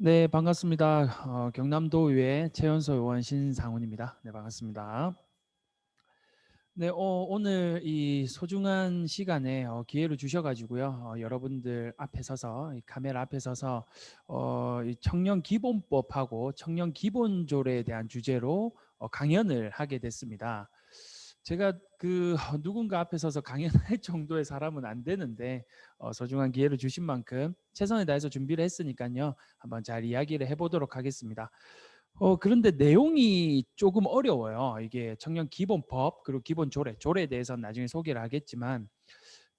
네, 반갑습니다. 경남도의회 최연소 의원 신상훈입니다. 네, 반갑습니다. 네, 오늘 이 소중한 시간에 기회를 주셔가지고요. 여러분들 앞에 서서, 이 카메라 앞에 서서 이 청년 기본법하고 청년 기본조례에 대한 주제로 강연을 하게 됐습니다. 제가 누군가 앞에 서서 강연할 정도의 사람은 안 되는데 소중한 기회를 주신 만큼 최선을 다해서 준비를 했으니까요. 한번 잘 이야기를 해보도록 하겠습니다. 그런데 내용이 조금 어려워요. 이게 청년 기본법 그리고 기본 조례에 대해서는 나중에 소개를 하겠지만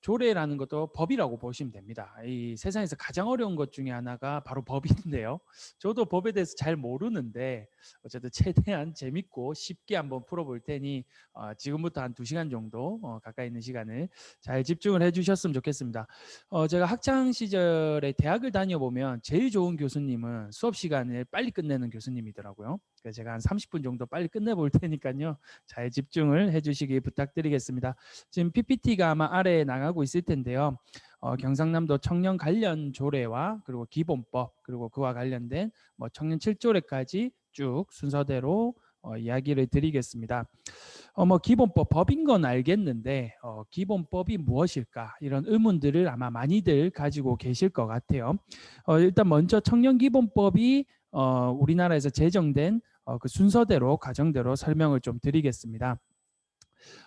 조례라는 것도 법이라고 보시면 됩니다. 이 세상에서 가장 어려운 것 중에 하나가 바로 법인데요. 저도 법에 대해서 잘 모르는데 어쨌든 최대한 재밌고 쉽게 한번 풀어볼 테니 지금부터 한 2시간 정도 가까이 있는 시간을 잘 집중을 해주셨으면 좋겠습니다. 제가 학창 시절에 대학을 다녀보면 제일 좋은 교수님은 수업 시간을 빨리 끝내는 교수님이더라고요. 그래서 제가 한 30분 정도 빨리 끝내볼 테니까요. 잘 집중을 해주시기 부탁드리겠습니다. 지금 PPT가 아마 아래에 나가고 있을 텐데요. 경상남도 청년 관련 조례와 그리고 기본법 그리고 그와 관련된 청년 7조례까지 쭉 순서대로 이야기를 드리겠습니다. 기본법 법인 건 알겠는데 기본법이 무엇일까 이런 의문들을 아마 많이들 가지고 계실 것 같아요. 일단 먼저 청년 기본법이 우리나라에서 제정된 그 순서대로 과정대로 설명을 좀 드리겠습니다.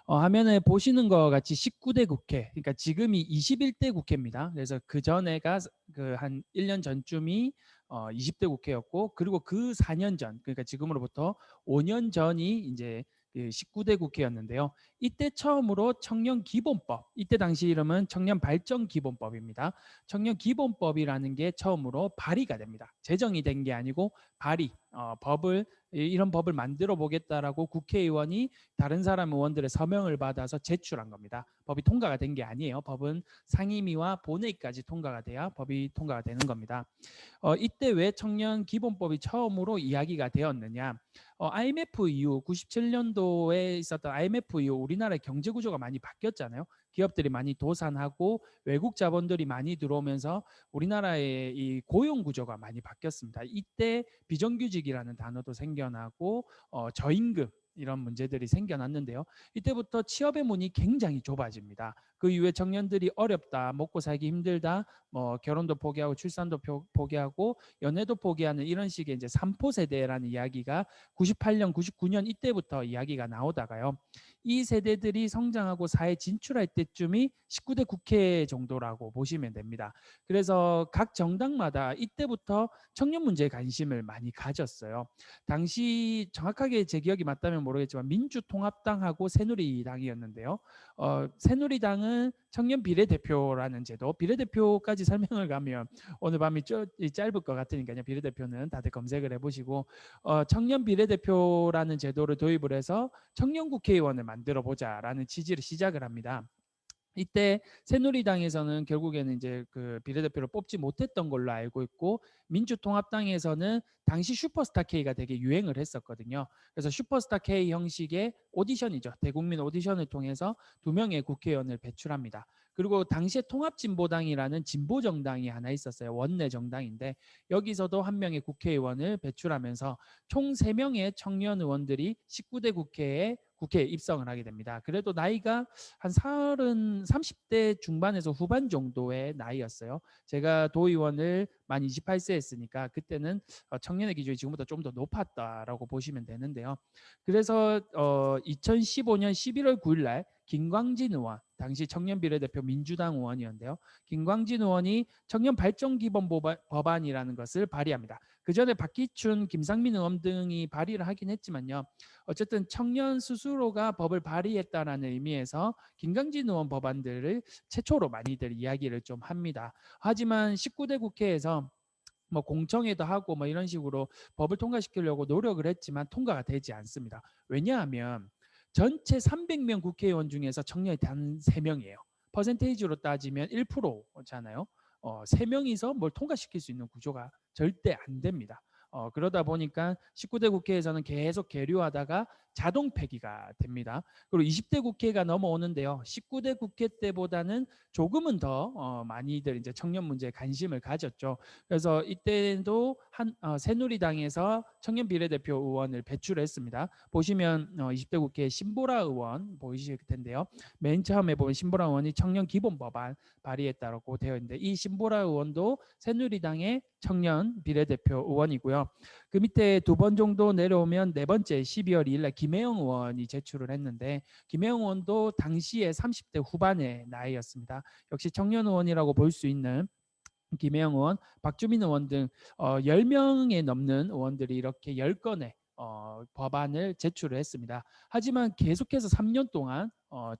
화면에 보시는 것 같이 19대 국회, 그러니까 지금이 21대 국회입니다. 그래서 그 전에가 그 한 1년 전쯤이 20대 국회였고, 그리고 그 4년 전, 그러니까 지금으로부터 5년 전이 이제 19대 국회였는데요. 이때 처음으로 청년 기본법, 이때 당시 이름은 청년 발전 기본법입니다. 청년 기본법이라는 게 처음으로 발의가 됩니다. 제정이 된 게 아니고 발의, 이런 법을 만들어 보겠다라고 국회의원이 다른 사람 의원들의 서명을 받아서 제출한 겁니다. 법이 통과가 된 게 아니에요. 법은 상임위와 본회의까지 통과가 돼야 법이 통과가 되는 겁니다. 이때 왜 청년 기본법이 처음으로 이야기가 되었느냐? IMF 이후 97년도에 있었던 IMF 이후 우리나라의 경제 구조가 많이 바뀌었잖아요. 기업들이 많이 도산하고 외국 자본들이 많이 들어오면서 우리나라의 이 고용 구조가 많이 바뀌었습니다. 이때 비정규직이라는 단어도 생겨나고 저임금 이런 문제들이 생겨났는데요. 이때부터 취업의 문이 굉장히 좁아집니다. 그 이후에 청년들이 어렵다, 먹고 살기 힘들다, 결혼도 포기하고 출산도 포기하고 연애도 포기하는 이런 식의 이제 삼포 세대라는 이야기가 98년, 99년 이때부터 이야기가 나오다가요. 이 세대들이 성장하고 사회 진출할 때쯤이 19대 국회 정도라고 보시면 됩니다. 그래서 각 정당마다 이때부터 청년 문제에 관심을 많이 가졌어요. 당시 정확하게 제 기억이 맞다면 모르겠지만 민주통합당하고 새누리당이었는데요. 새누리당은 청년 비례대표라는 제도, 비례대표까지 설명을 가면 오늘 밤이 짧을 것 같으니까요. 비례대표는 다들 검색을 해보시고 청년 비례대표라는 제도를 도입을 해서 청년 국회의원을 만들어 보자라는 취지를 시작을 합니다. 이때 새누리당에서는 결국에는 이제 그 비례대표를 뽑지 못했던 걸로 알고 있고 민주통합당에서는 당시 슈퍼스타 K가 되게 유행을 했었거든요. 그래서 슈퍼스타 K 형식의 오디션이죠. 대국민 오디션을 통해서 2명의 국회의원을 배출합니다. 그리고 당시에 통합진보당이라는 진보정당이 하나 있었어요. 원내 정당인데 여기서도 1명의 국회의원을 배출하면서 총 3명의 청년 의원들이 19대 국회에 입성을 하게 됩니다. 그래도 나이가 한 30대 중반에서 후반 정도의 나이였어요. 제가 도의원을 만 28세 했으니까 그때는 청년의 기준이 지금보다 좀 더 높았다라고 보시면 되는데요. 그래서 2015년 11월 9일 날 김광진 의원, 당시 청년 비례대표 민주당 의원이었는데요. 김광진 의원이 청년 발전 기본 법안이라는 것을 발의합니다. 그 전에 박기춘, 김상민 의원 등이 발의를 하긴 했지만요. 어쨌든 청년 스스로가 법을 발의했다라는 의미에서 김광진 의원 법안들을 최초로 많이들 이야기를 좀 합니다. 하지만 19대 국회에서 공청회도 하고 이런 식으로 법을 통과시키려고 노력을 했지만 통과가 되지 않습니다. 왜냐하면 전체 300명 국회의원 중에서 청년이 단 3명이에요. 퍼센테이지로 따지면 1%잖아요. 3명이서 뭘 통과시킬 수 있는 구조가 절대 안 됩니다. 그러다 보니까 19대 국회에서는 계속 계류하다가 자동 폐기가 됩니다. 그리고 20대 국회가 넘어오는데요. 19대 국회 때보다는 조금은 더 많이들 이제 청년 문제에 관심을 가졌죠. 그래서 이때도 새누리당에서 청년 비례대표 의원을 배출했습니다. 보시면 20대 국회 신보라 의원 보이실 텐데요. 맨 처음에 보면 신보라 의원이 청년 기본 법안 발의했다고 되어 있는데 이 신보라 의원도 새누리당의 청년 비례대표 의원이고요. 그 밑에 두 번 정도 내려오면 네 번째 12월 2일 날 김혜영 의원이 제출을 했는데 김혜영 의원도 당시에 30대 후반의 나이였습니다. 역시 청년 의원이라고 볼 수 있는 김혜영 의원, 박주민 의원 등 10명에 넘는 의원들이 이렇게 10건의 법안을 제출을 했습니다. 하지만 계속해서 3년 동안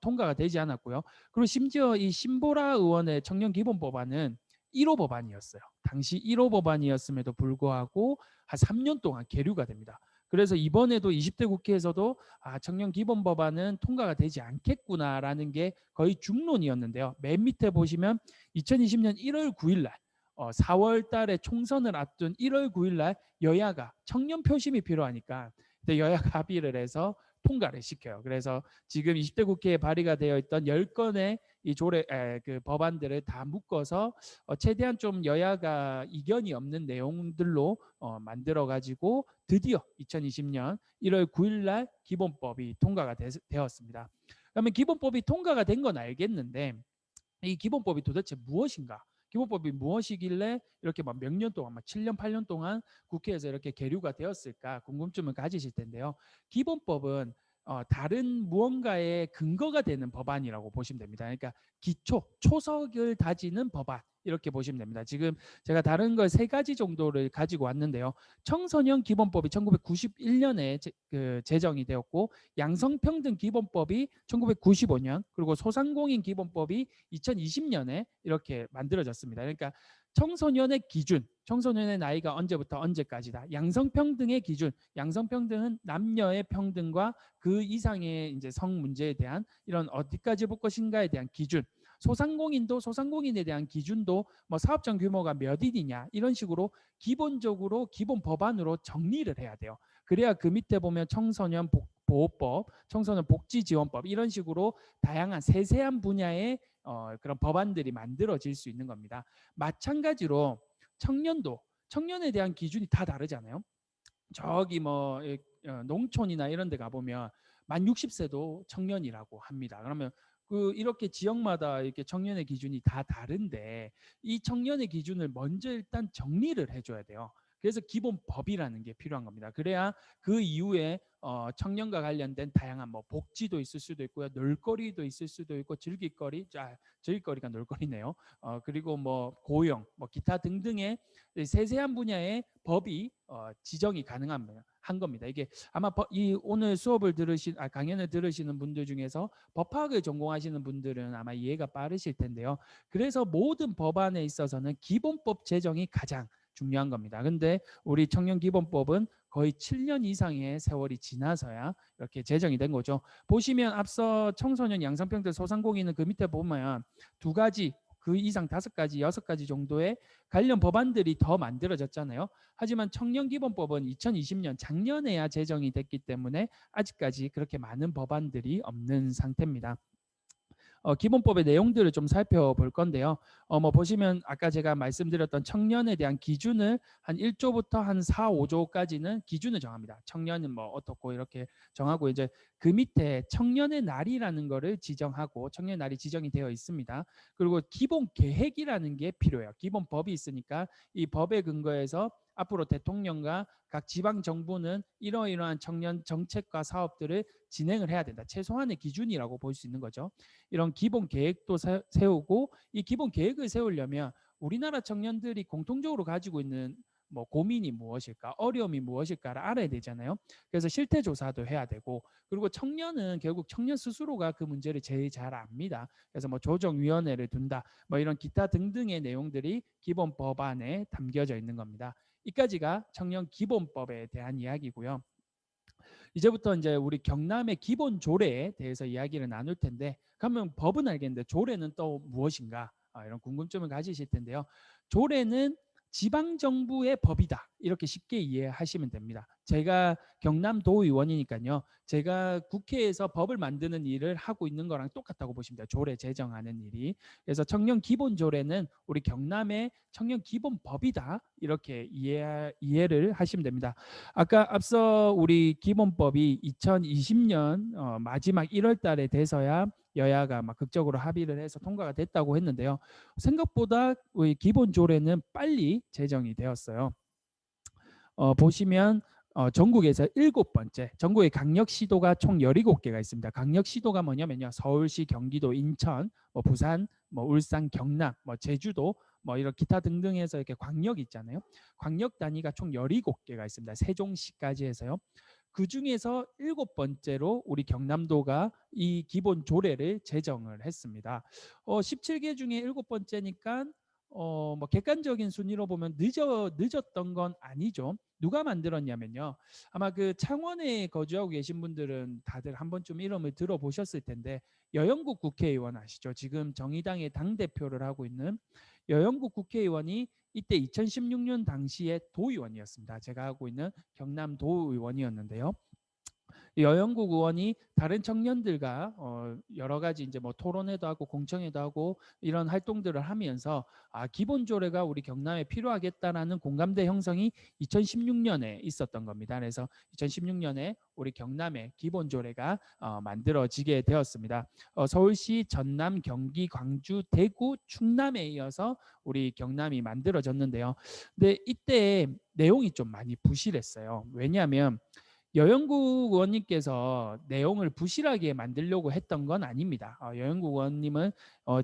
통과가 되지 않았고요. 그리고 심지어 이 신보라 의원의 청년 기본 법안은 1호 법안이었어요. 당시 1호 법안이었음에도 불구하고 한 3년 동안 계류가 됩니다. 그래서 이번에도 20대 국회에서도 청년 기본 법안은 통과가 되지 않겠구나라는 게 거의 중론이었는데요. 맨 밑에 보시면 2020년 1월 9일 날 4월 달에 총선을 앞둔 1월 9일 날 여야가 청년 표심이 필요하니까 여야가 합의를 해서 통과를 시켜요. 그래서 지금 20대 국회에 발의가 되어 있던 10건의 이 그 법안들을 다 묶어서 최대한 좀 여야가 이견이 없는 내용들로 만들어 가지고 드디어 2020년 1월 9일 날 기본법이 통과가 되었습니다. 그러면 기본법이 통과가 된 건 알겠는데 이 기본법이 도대체 무엇인가? 기본법이 무엇이길래 이렇게 막 몇 년 동안, 막 7년, 8년 동안 국회에서 이렇게 계류가 되었을까 궁금증을 가지실 텐데요. 기본법은 다른 무언가의 근거가 되는 법안이라고 보시면 됩니다. 그러니까 기초, 초석을 다지는 법안 이렇게 보시면 됩니다. 지금 제가 다른 걸 3가지 정도를 가지고 왔는데요. 청소년 기본법이 1991년에 제정이 되었고 양성평등 기본법이 1995년 그리고 소상공인 기본법이 2020년에 이렇게 만들어졌습니다. 그러니까 청소년의 기준, 청소년의 나이가 언제부터 언제까지다. 양성평등의 기준, 양성평등은 남녀의 평등과 그 이상의 이제 성 문제에 대한 이런 어디까지 볼 것인가에 대한 기준. 소상공인도 소상공인에 대한 기준도 뭐 사업장 규모가 몇 인이냐 이런 식으로 기본적으로 기본 법안으로 정리를 해야 돼요. 그래야 그 밑에 보면 청소년 보호법, 청소년 복지지원법 이런 식으로 다양한 세세한 분야의 그런 법안들이 만들어질 수 있는 겁니다. 마찬가지로 청년에 대한 기준이 다 다르잖아요. 저기 뭐 농촌이나 이런 데 가보면 만 60세도 청년이라고 합니다. 그러면 이렇게 지역마다 이렇게 청년의 기준이 다 다른데 이 청년의 기준을 먼저 일단 정리를 해줘야 돼요. 그래서 기본법이라는 게 필요한 겁니다. 그래야 그 이후에 청년과 관련된 다양한 뭐 복지도 있을 수도 있고요, 놀거리도 있을 수도 있고 즐길거리가 놀거리네요. 그리고 뭐 고용, 뭐 기타 등등의 세세한 분야의 법이 지정이 가능한 겁니다. 이게 아마 오늘 수업을 강연을 들으시는 분들 중에서 법학을 전공하시는 분들은 아마 이해가 빠르실 텐데요. 그래서 모든 법안에 있어서는 기본법 제정이 가장 중요한 겁니다. 근데 우리 청년기본법은 거의 7년 이상의 세월이 지나서야 이렇게 제정이 된 거죠. 보시면 앞서 청소년 양성평등 소상공인은 그 밑에 보면 2가지 그 이상 5가지, 6가지 정도의 관련 법안들이 더 만들어졌잖아요. 하지만 청년기본법은 2020년 작년에야 제정이 됐기 때문에 아직까지 그렇게 많은 법안들이 없는 상태입니다. 기본법의 내용들을 좀 살펴볼 건데요. 뭐 보시면 아까 제가 말씀드렸던 청년에 대한 기준을 한 1조부터 한 4, 5조까지는 기준을 정합니다. 청년은 뭐 어떻고 이렇게 정하고 이제 그 밑에 청년의 날이라는 거를 지정하고 청년의 날이 지정이 되어 있습니다. 그리고 기본 계획이라는 게 필요해요. 기본 법이 있으니까 이 법에 근거해서 앞으로 대통령과 각 지방 정부는 이러이러한 청년 정책과 사업들을 진행을 해야 된다. 최소한의 기준이라고 볼 수 있는 거죠. 이런 기본 계획도 세우고 이 기본 계획을 세우려면 우리나라 청년들이 공통적으로 가지고 있는 뭐 고민이 무엇일까, 어려움이 무엇일까를 알아야 되잖아요. 그래서 실태 조사도 해야 되고, 그리고 청년은 결국 청년 스스로가 그 문제를 제일 잘 압니다. 그래서 뭐 조정위원회를 둔다, 뭐 이런 기타 등등의 내용들이 기본 법안에 담겨져 있는 겁니다. 이까지가 청년 기본법에 대한 이야기고요. 이제부터 이제 우리 경남의 기본 조례에 대해서 이야기를 나눌 텐데, 그러면 법은 알겠는데 조례는 또 무엇인가? 이런 궁금증을 가지실 텐데요. 조례는 지방정부의 법이다. 이렇게 쉽게 이해하시면 됩니다. 제가 경남도의원이니까요. 제가 국회에서 법을 만드는 일을 하고 있는 거랑 똑같다고 보시면 돼요. 조례 제정하는 일이. 그래서 청년 기본조례는 우리 경남의 청년 기본법이다. 이렇게 이해를 하시면 됩니다. 아까 앞서 우리 기본법이 2020년 마지막 1월 달에 돼서야 여야가 막 극적으로 합의를 해서 통과가 됐다고 했는데요. 생각보다 우리 기본 조례는 빨리 제정이 되었어요. 보시면 전국에서 7번째, 전국의 강력시도가 총 17개가 있습니다. 강력시도가 뭐냐면요. 서울시, 경기도, 인천, 뭐 부산, 뭐 울산, 경남, 뭐 제주도, 뭐 이런 기타 등등 해서 이렇게 광역 있잖아요. 광역 단위가 총 17개가 있습니다. 세종시까지 해서요. 그 중에서 7번째로 우리 경남도가 이 기본 조례를 제정을 했습니다. 17개 중에 7번째니까 뭐 객관적인 순위로 보면 늦었던 건 아니죠. 누가 만들었냐면요. 아마 그 창원에 거주하고 계신 분들은 다들 한 번쯤 이름을 들어보셨을 텐데 여영국 국회의원 아시죠? 지금 정의당의 당대표를 하고 있는 여영국 국회의원이 이때 2016년 당시에 도의원이었습니다. 제가 하고 있는 경남도의원이었는데요. 여영국 의원이 다른 청년들과 여러 가지 이제 뭐 토론회도 하고 공청회도 하고 이런 활동들을 하면서 기본 조례가 우리 경남에 필요하겠다라는 공감대 형성이 2016년에 있었던 겁니다. 그래서 2016년에 우리 경남에 기본 조례가 만들어지게 되었습니다. 서울시, 전남, 경기, 광주, 대구, 충남에 이어서 우리 경남이 만들어졌는데요. 근데 이때 내용이 좀 많이 부실했어요. 왜냐하면 여영국 의원님께서 내용을 부실하게 만들려고 했던 건 아닙니다. 여영국 의원님은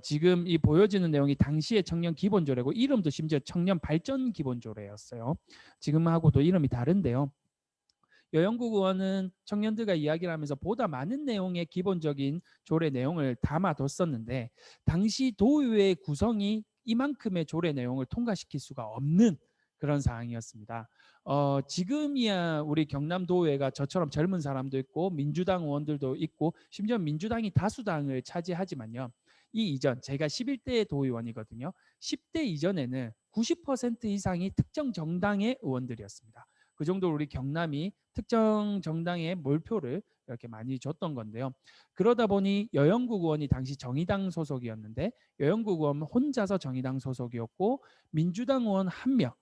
지금 이 보여지는 내용이 당시의 청년 기본조례고 이름도 심지어 청년 발전 기본조례였어요. 지금하고도 이름이 다른데요. 여영국 의원은 청년들과 이야기를 하면서 보다 많은 내용의 기본적인 조례 내용을 담아뒀었는데 당시 도의회 구성이 이만큼의 조례 내용을 통과시킬 수가 없는 그런 상황이었습니다. 지금이야 우리 경남도의회가 저처럼 젊은 사람도 있고 민주당 의원들도 있고 심지어 민주당이 다수당을 차지하지만요. 이 이전 제가 11대 도의원이거든요. 10대 이전에는 90% 이상이 특정 정당의 의원들이었습니다. 그 정도로 우리 경남이 특정 정당의 몰표를 이렇게 많이 줬던 건데요. 그러다 보니 여영국 의원이 당시 정의당 소속이었는데 여영국 의원 혼자서 정의당 소속이었고 민주당 의원 1명,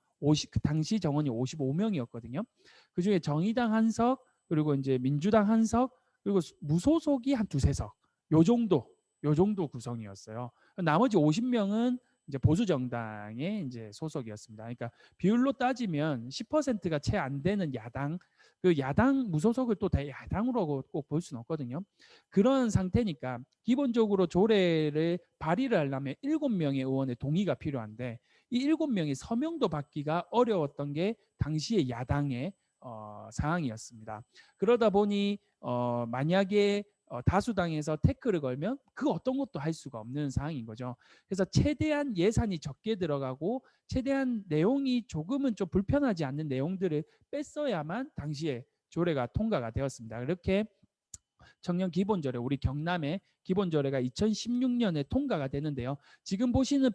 그 당시 정원이 55명이었거든요. 그중에 정의당 한석 그리고 이제 민주당 한석 그리고 무소속이 한 두세 석. 요 정도 구성이었어요. 나머지 50명은 이제 보수 정당의 이제 소속이었습니다. 그러니까 비율로 따지면 10%가 채 안 되는 야당, 그 야당 무소속을 또 다 야당으로 꼭 볼 수는 없거든요. 그런 상태니까 기본적으로 조례를 발의를 하려면 7명의 의원의 동의가 필요한데 이 7명이 서명도 받기가 어려웠던 게 당시의 야당의 상황이었습니다. 그러다 보니 만약에 다수당에서 태클을 걸면 그 어떤 것도 할 수가 없는 상황인 거죠. 그래서 최대한 예산이 적게 들어가고 최대한 내용이 조금은 좀 불편하지 않는 내용들을 뺐어야만 당시에 조례가 통과가 되었습니다. 그렇게 청년 기본조례, 우리 경남의 기본조례가 2016년에 통과가 되는데요. 지금 보시는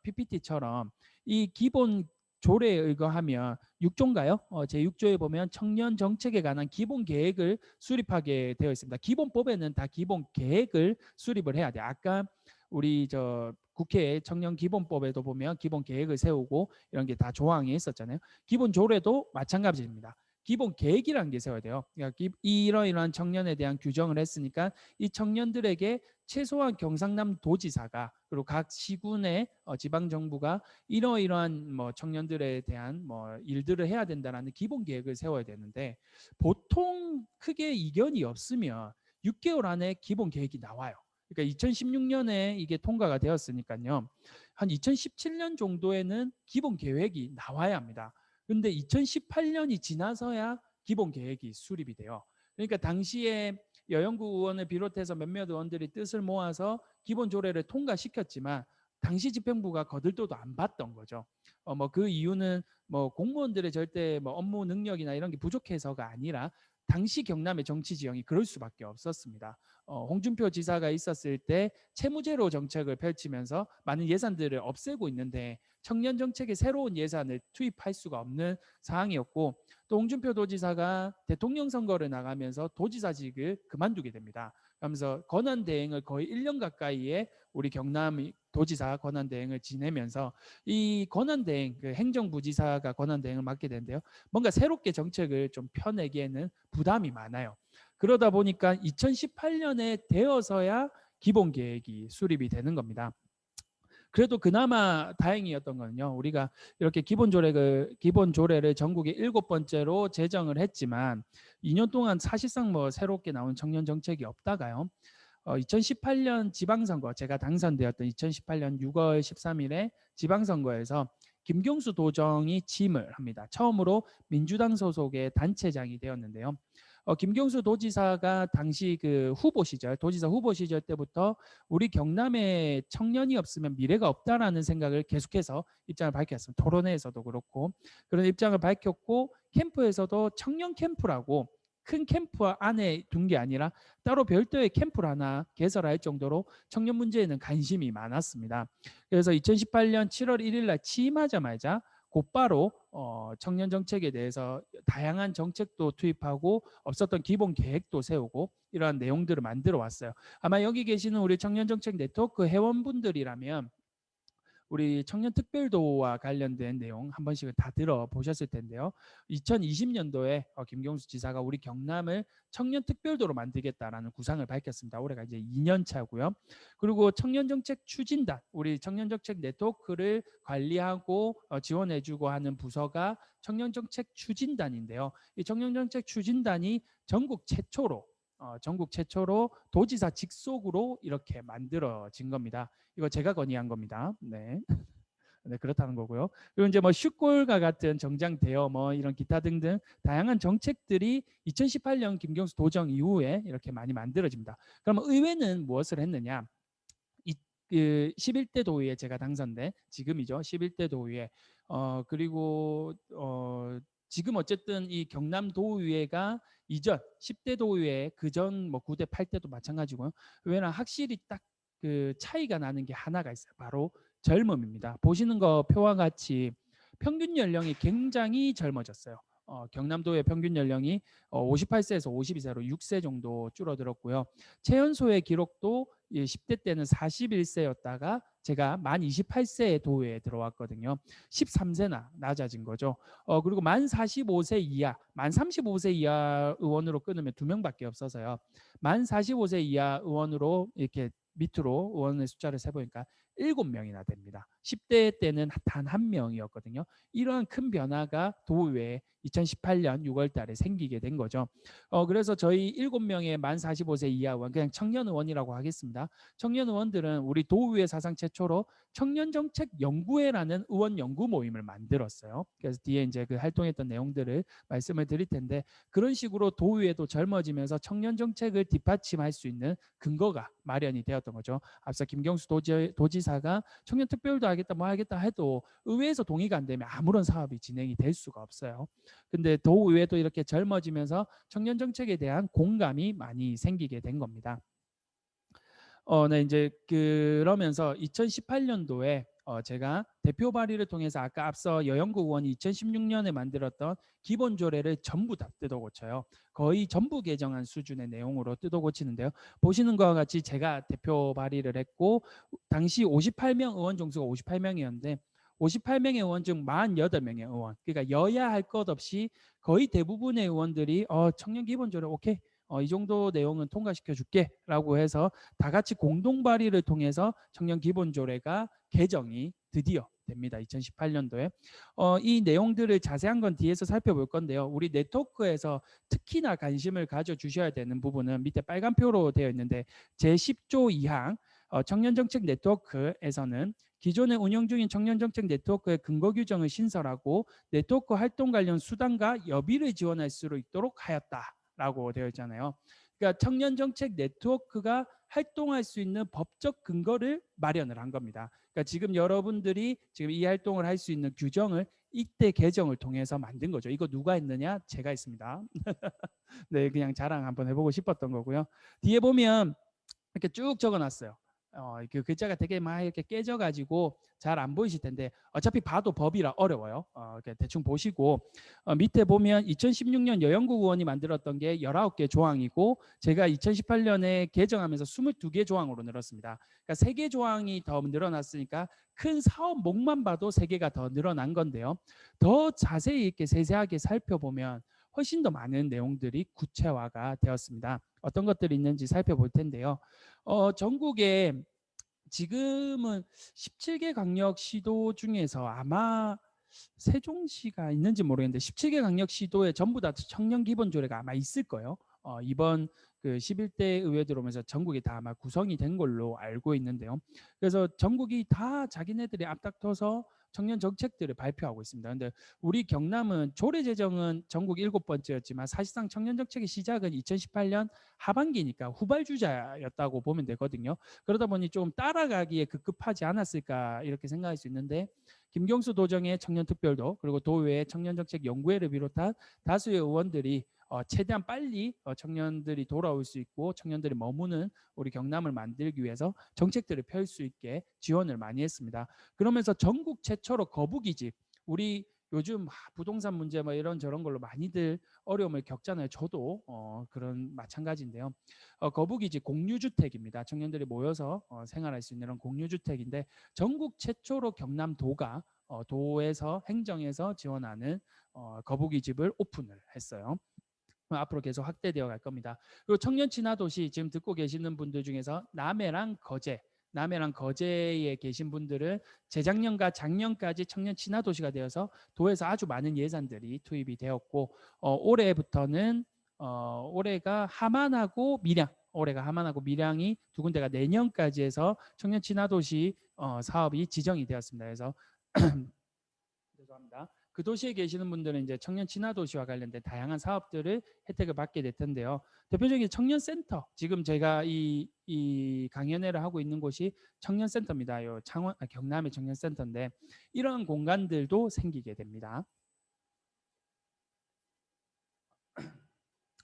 PPT처럼 이 기본 조례에 의거하면 6조인가요? 제6조에 보면 청년 정책에 관한 기본 계획을 수립하게 되어 있습니다. 기본법에는 다 기본 계획을 수립을 해야 돼요. 아까 우리 국회 청년 기본법에도 보면 기본 계획을 세우고 이런 게 다 조항이 있었잖아요. 기본 조례도 마찬가지입니다. 기본 계획이라는 게 세워야 돼요. 그러니까 이러이러한 청년에 대한 규정을 했으니까 이 청년들에게 최소한 경상남 도지사가 그리고 각 시군의 지방 정부가 이러이러한 뭐 청년들에 대한 뭐 일들을 해야 된다라는 기본 계획을 세워야 되는데 보통 크게 이견이 없으면 6개월 안에 기본 계획이 나와요. 그러니까 2016년에 이게 통과가 되었으니까요. 한 2017년 정도에는 기본 계획이 나와야 합니다. 근데 2018년이 지나서야 기본 계획이 수립이 돼요. 그러니까 당시에 여영국 의원을 비롯해서 몇몇 의원들이 뜻을 모아서 기본 조례를 통과시켰지만 당시 집행부가 거들떠도 안 봤던 거죠. 뭐 그 이유는 뭐 공무원들의 절대 뭐 업무 능력이나 이런 게 부족해서가 아니라 당시 경남의 정치 지형이 그럴 수밖에 없었습니다. 홍준표 지사가 있었을 때 채무제로 정책을 펼치면서 많은 예산들을 없애고 있는데 청년 정책에 새로운 예산을 투입할 수가 없는 상황이었고, 또 홍준표 도지사가 대통령 선거를 나가면서 도지사직을 그만두게 됩니다. 그러면서 권한대행을 거의 1년 가까이에 우리 경남 도지사 권한대행을 지내면서 이 권한대행, 그 행정부지사가 권한대행을 맡게 되는데요. 뭔가 새롭게 정책을 좀 펴내기에는 부담이 많아요. 그러다 보니까 2018년에 되어서야 기본계획이 수립이 되는 겁니다. 그래도 그나마 다행이었던 거는요. 우리가 이렇게 기본조례를 전국에 7번째로 제정을 했지만 2년 동안 사실상 뭐 새롭게 나온 청년 정책이 없다가요. 2018년 지방선거, 제가 당선되었던 2018년 6월 13일에 지방선거에서 김경수 도정이 취임을 합니다. 처음으로 민주당 소속의 단체장이 되었는데요. 김경수 도지사가 당시 그 후보 시절, 도지사 후보 시절 때부터 우리 경남에 청년이 없으면 미래가 없다라는 생각을 계속해서 입장을 밝혔습니다. 토론회에서도 그렇고 그런 입장을 밝혔고, 캠프에서도 청년 캠프라고 큰 캠프 안에 둔 게 아니라 따로 별도의 캠프를 하나 개설할 정도로 청년 문제에는 관심이 많았습니다. 그래서 2018년 7월 1일 날 취임하자마자 곧바로 청년 정책에 대해서 다양한 정책도 투입하고 없었던 기본 계획도 세우고 이러한 내용들을 만들어 왔어요. 아마 여기 계시는 우리 청년 정책 네트워크 회원분들이라면 우리 청년특별도와 관련된 내용 한 번씩은 다 들어보셨을 텐데요. 2020년도에 김경수 지사가 우리 경남을 청년특별도로 만들겠다라는 구상을 밝혔습니다. 올해가 이제 2년 차고요. 그리고 청년정책 추진단, 우리 청년정책 네트워크를 관리하고 지원해주고 하는 부서가 청년정책 추진단인데요. 이 청년정책 추진단이 전국 최초로 도지사 직속으로 이렇게 만들어진 겁니다. 이거 제가 건의한 겁니다. 네. 네, 그렇다는 거고요. 그리고 이제 뭐 슈골과 같은 정장 대여 뭐 이런 기타 등등 다양한 정책들이 2018년 김경수 도정 이후에 이렇게 많이 만들어집니다. 그러면 의회는 무엇을 했느냐? 그 11대 도의회 제가 당선된 지금이죠. 11대 도의회 그리고 지금 어쨌든 이 경남 도의회가 이전 10대 도의회 그전 뭐 9대 8대도 마찬가지고요. 왜냐면 확실히 딱 그 차이가 나는 게 하나가 있어요. 바로 젊음입니다. 보시는 거 표와 같이 평균 연령이 굉장히 젊어졌어요. 경남도의 평균 연령이 58세에서 52세로 6세 정도 줄어들었고요. 최연소의 기록도 10대 때는 41세였다가 제가 만 28세에 도의회에 들어왔거든요. 13세나 낮아진 거죠. 그리고 만 45세 이하, 만 35세 이하 의원으로 끊으면 2명밖에 없어서요. 만 45세 이하 의원으로 이렇게 밑으로 의원의 숫자를 세보니까 7명이나 됩니다. 10대 때는 단 1명이었거든요. 이러한 큰 변화가 도의회에 2018년 6월 달에 생기게 된 거죠. 그래서 저희 7명의 만 45세 이하 의원, 그냥 청년 의원이라고 하겠습니다. 청년 의원들은 우리 도의회 사상 최초로 청년정책연구회라는 의원 연구 모임을 만들었어요. 그래서 뒤에 이제 그 활동했던 내용들을 말씀을 드릴 텐데, 그런 식으로 도의회도 젊어지면서 청년정책을 뒷받침할 수 있는 근거가 마련이 되었던 거죠. 앞서 김경수 도지사가 청년특별도 하겠다 뭐 하겠다 해도 의회에서 동의가 안 되면 아무런 사업이 진행이 될 수가 없어요. 근데 도의회도 이렇게 젊어지면서 청년 정책에 대한 공감이 많이 생기게 된 겁니다. 네, 이제 그러면서 2018년도에 제가 대표 발의를 통해서 아까 앞서 여영구 의원이 2016년에 만들었던 기본조례를 전부 다 뜯어고쳐요. 거의 전부 개정한 수준의 내용으로 뜯어고치는데요. 보시는 것과 같이 제가 대표 발의를 했고 당시 58명 의원 정수가 58명이었는데 58명의 의원 중 48명의 의원, 그러니까 여야 할 것 없이 거의 대부분의 의원들이 청년 기본조례 오케이, 이 정도 내용은 통과시켜 줄게 라고 해서 다 같이 공동 발의를 통해서 청년 기본조례가 개정이 드디어 됩니다. 2018년도에. 이 내용들을 자세한 건 뒤에서 살펴볼 건데요. 우리 네트워크에서 특히나 관심을 가져주셔야 되는 부분은 밑에 빨간표로 되어 있는데 제10조 2항 청년정책 네트워크에서는 기존에 운영 중인 청년정책 네트워크의 근거 규정을 신설하고 네트워크 활동 관련 수단과 여비를 지원할 수 있도록 하였다라고 되어 있잖아요. 그러니까 청년정책 네트워크가 활동할 수 있는 법적 근거를 마련을 한 겁니다. 그러니까 지금 여러분들이 지금 이 활동을 할 수 있는 규정을 이때 개정을 통해서 만든 거죠. 이거 누가 했느냐? 제가 했습니다. 네, 그냥 자랑 한번 해보고 싶었던 거고요. 뒤에 보면 이렇게 쭉 적어놨어요. 그 글자가 되게 막 이렇게 깨져가지고 잘 안 보이실 텐데 어차피 봐도 법이라 어려워요. 이렇게 대충 보시고 밑에 보면 2016년 여영국 의원이 만들었던 게 19개 조항이고 제가 2018년에 개정하면서 22개 조항으로 늘었습니다. 그러니까 3개 조항이 더 늘어났으니까 큰 사업목만 봐도 3개가 더 늘어난 건데요. 더 자세히 이렇게 세세하게 살펴보면 훨씬 더 많은 내용들이 구체화가 되었습니다. 어떤 것들이 있는지 살펴볼 텐데요. 전국에 지금은 17개 강력시도 중에서 아마 세종시가 있는지 모르겠는데 17개 강력시도에 전부 다 청년 기본조례가 아마 있을 거예요. 이번 그 11대 의회 들어오면서 전국이 다 아마 구성이 된 걸로 알고 있는데요. 그래서 전국이 다 자기네들이 앞다퉈서 청년 정책들을 발표하고 있습니다. 근데 우리 경남은 조례 제정은 전국 7번째였지만 사실상 청년 정책의 시작은 2018년 하반기니까 후발주자였다고 보면 되거든요. 그러다 보니 좀 따라가기에 급급하지 않았을까 이렇게 생각할 수 있는데 김경수 도정의 청년특별도 그리고 도의회 청년정책연구회를 비롯한 다수의 의원들이 최대한 빨리 청년들이 돌아올 수 있고 청년들이 머무는 우리 경남을 만들기 위해서 정책들을 펼 수 있게 지원을 많이 했습니다. 그러면서 전국 최초로 거북이집 우리 요즘 부동산 문제 뭐 이런 저런 걸로 많이들 어려움을 겪잖아요. 저도 그런 마찬가지인데요. 거북이집 공유주택입니다. 청년들이 모여서 생활할 수 있는 이런 공유주택인데 전국 최초로 경남도가 도에서 행정에서 지원하는 거북이집을 오픈을 했어요. 앞으로 계속 확대되어 갈 겁니다. 그리고 청년 친화 도시 지금 듣고 계시는 분들 중에서 남해랑 거제에 계신 분들은 재작년과 작년까지 청년 친화 도시가 되어서 도에서 아주 많은 예산들이 투입이 되었고 올해부터는 올해가 하만하고 밀양이 두 군데가 내년까지 해서 청년 친화 도시 사업이 지정이 되었습니다. 그래서 죄송합니다. 그 도시에 계시는 분들은 이제 청년 친화 도시와 관련된 다양한 사업들을 혜택을 받게 될 텐데요. 대표적인 청년센터, 지금 제가 이 강연회를 하고 있는 곳이 청년센터입니다. 요 경남의 청년센터인데 이런 공간들도 생기게 됩니다.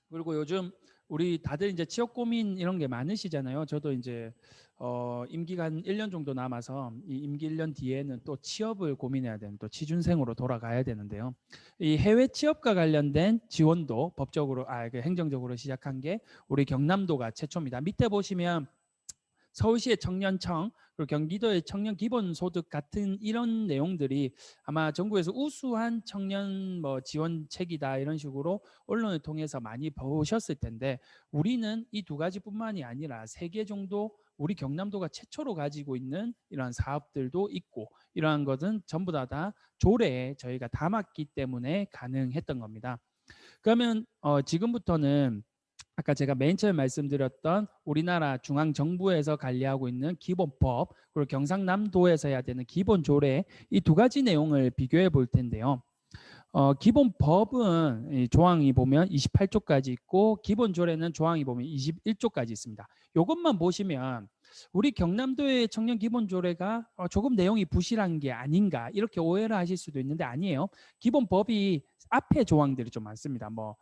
그리고 요즘 우리 다들 이제 취업 고민 이런 게 많으시잖아요. 저도 이제 임기가 한 1년 정도 남아서 이 임기 1년 뒤에는 또 취업을 고민해야 되는 또 취준생으로 돌아가야 되는데요. 이 해외 취업과 관련된 지원도 법적으로 그 행정적으로 시작한 게 우리 경남도가 최초입니다. 밑에 보시면 서울시의 청년청 그리고 경기도의 청년 기본소득 같은 이런 내용들이 아마 전국에서 우수한 청년 뭐 지원책이다 이런 식으로 언론을 통해서 많이 보셨을 텐데 우리는 이 두 가지뿐만이 아니라 3개 정도 우리 경남도가 최초로 가지고 있는 이러한 사업들도 있고 이러한 것은 전부 다 조례에 저희가 담았기 때문에 가능했던 겁니다. 그러면 지금부터는 아까 제가 맨 처음에 말씀드렸던 우리나라 중앙정부에서 관리하고 있는 기본법 그리고 경상남도에서 해야 되는 기본조례 이 두 가지 내용을 비교해 볼 텐데요. 기본법은 조항이 보면 28조까지 있고 기본조례는 조항이 보면 21조까지 있습니다. 이것만 보시면 우리 경남도의 청년 기본조례가 조금 내용이 부실한 게 아닌가 이렇게 오해를 하실 수도 있는데 아니에요. 기본법이 앞에 조항들이 좀 많습니다. 뭐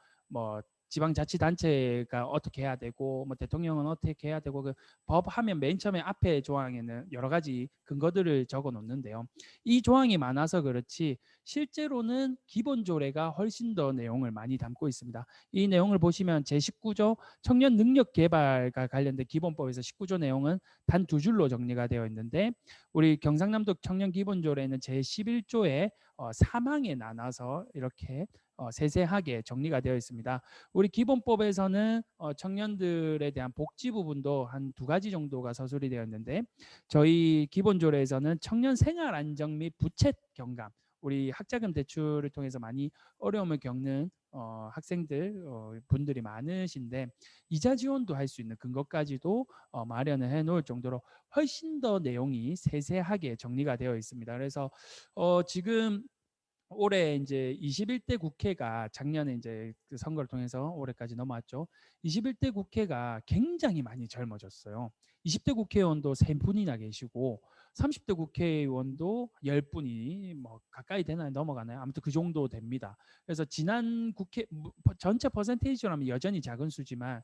지방자치단체가 어떻게 해야 되고 뭐 대통령은 어떻게 해야 되고 그 법 하면 맨 처음에 앞에 조항에는 여러 가지 근거들을 적어 놓는데요. 이 조항이 많아서 그렇지 실제로는 기본조례가 훨씬 더 내용을 많이 담고 있습니다. 이 내용을 보시면 제19조 청년 능력 개발과 관련된 기본법에서 19조 내용은 단 2줄로 정리가 되어 있는데 우리 경상남도 청년 기본조례는 제11조에 사망에 나눠서 이렇게 세세하게 정리가 되어 있습니다. 우리 기본법에서는 청년들에 대한 복지 부분도 한 2가지 정도가 서술이 되어 있는데 저희 기본조례에서는 청년 생활 안정 및 부채 경감 우리 학자금 대출을 통해서 많이 어려움을 겪는 학생들 분들이 많으신데 이자 지원도 할 수 있는 근거까지도 마련을 해놓을 정도로 훨씬 더 내용이 세세하게 정리가 되어 있습니다. 그래서 지금 올해 이제 21대 국회가 작년에 이제 그 선거를 통해서 올해까지 넘어왔죠. 21대 국회가 굉장히 많이 젊어졌어요. 20대 국회의원도 3분이나 계시고 30대 국회의원도 10분이 뭐 가까이 되나요? 넘어가나요? 아무튼 그 정도 됩니다. 그래서 지난 국회 전체 퍼센테이지로 하면 여전히 작은 수지만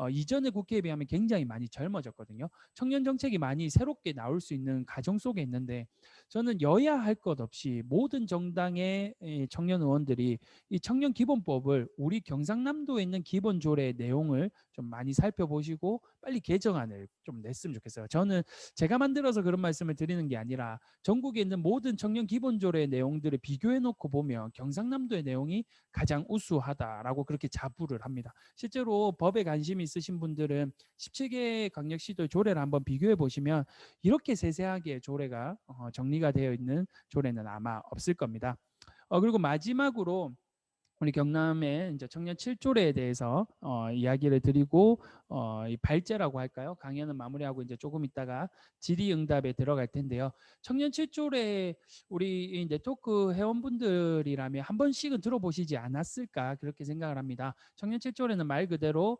이전의 국회에 비하면 굉장히 많이 젊어졌거든요. 청년 정책이 많이 새롭게 나올 수 있는 과정 속에 있는데 저는 여야 할 것 없이 모든 정당의 청년 의원들이 이 청년 기본법을 우리 경상남도에 있는 기본 조례의 내용을 좀 많이 살펴보시고 빨리 개정안을 좀 냈으면 좋겠어요. 저는 제가 만들어서 그런 말씀을 드리는 게 아니라 전국에 있는 모든 청년 기본 조례의 내용들을 비교해 놓고 보면 경상남도의 내용이 가장 우수하다라고 그렇게 자부를 합니다. 실제로 법에 관심이 있으신 분들은 17개 광역시도의 조례를 한번 비교해 보시면 이렇게 세세하게 조례가 정리가 되어 있는 조례는 아마 없을 겁니다. 그리고 마지막으로 우리 경남의 이제 청년 7조례에 대해서 이야기를 드리고 이 발제라고 할까요? 강연은 마무리하고 이제 조금 있다가 질의응답에 들어갈 텐데요. 청년 7조례 우리 네트워크 회원분들이라면 한 번씩은 들어보시지 않았을까 그렇게 생각을 합니다. 청년 7조례는 말 그대로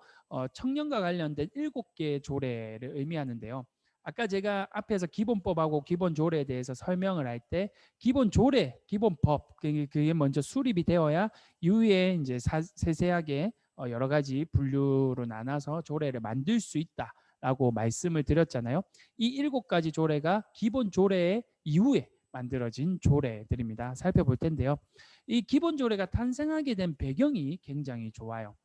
청년과 관련된 7개 조례를 의미하는데요. 아까 제가 앞에서 기본법하고 기본조례에 대해서 설명을 할 때 기본 조례, 기본법 그게 먼저 수립이 되어야 이후에 이제 세세하게 여러 가지 분류로 나눠서 조례를 만들 수 있다라고 말씀을 드렸잖아요. 이 7가지 조례가 기본 조례 이후에 만들어진 조례들입니다. 살펴볼 텐데요. 이 기본 조례가 탄생하게 된 배경이 굉장히 좋아요.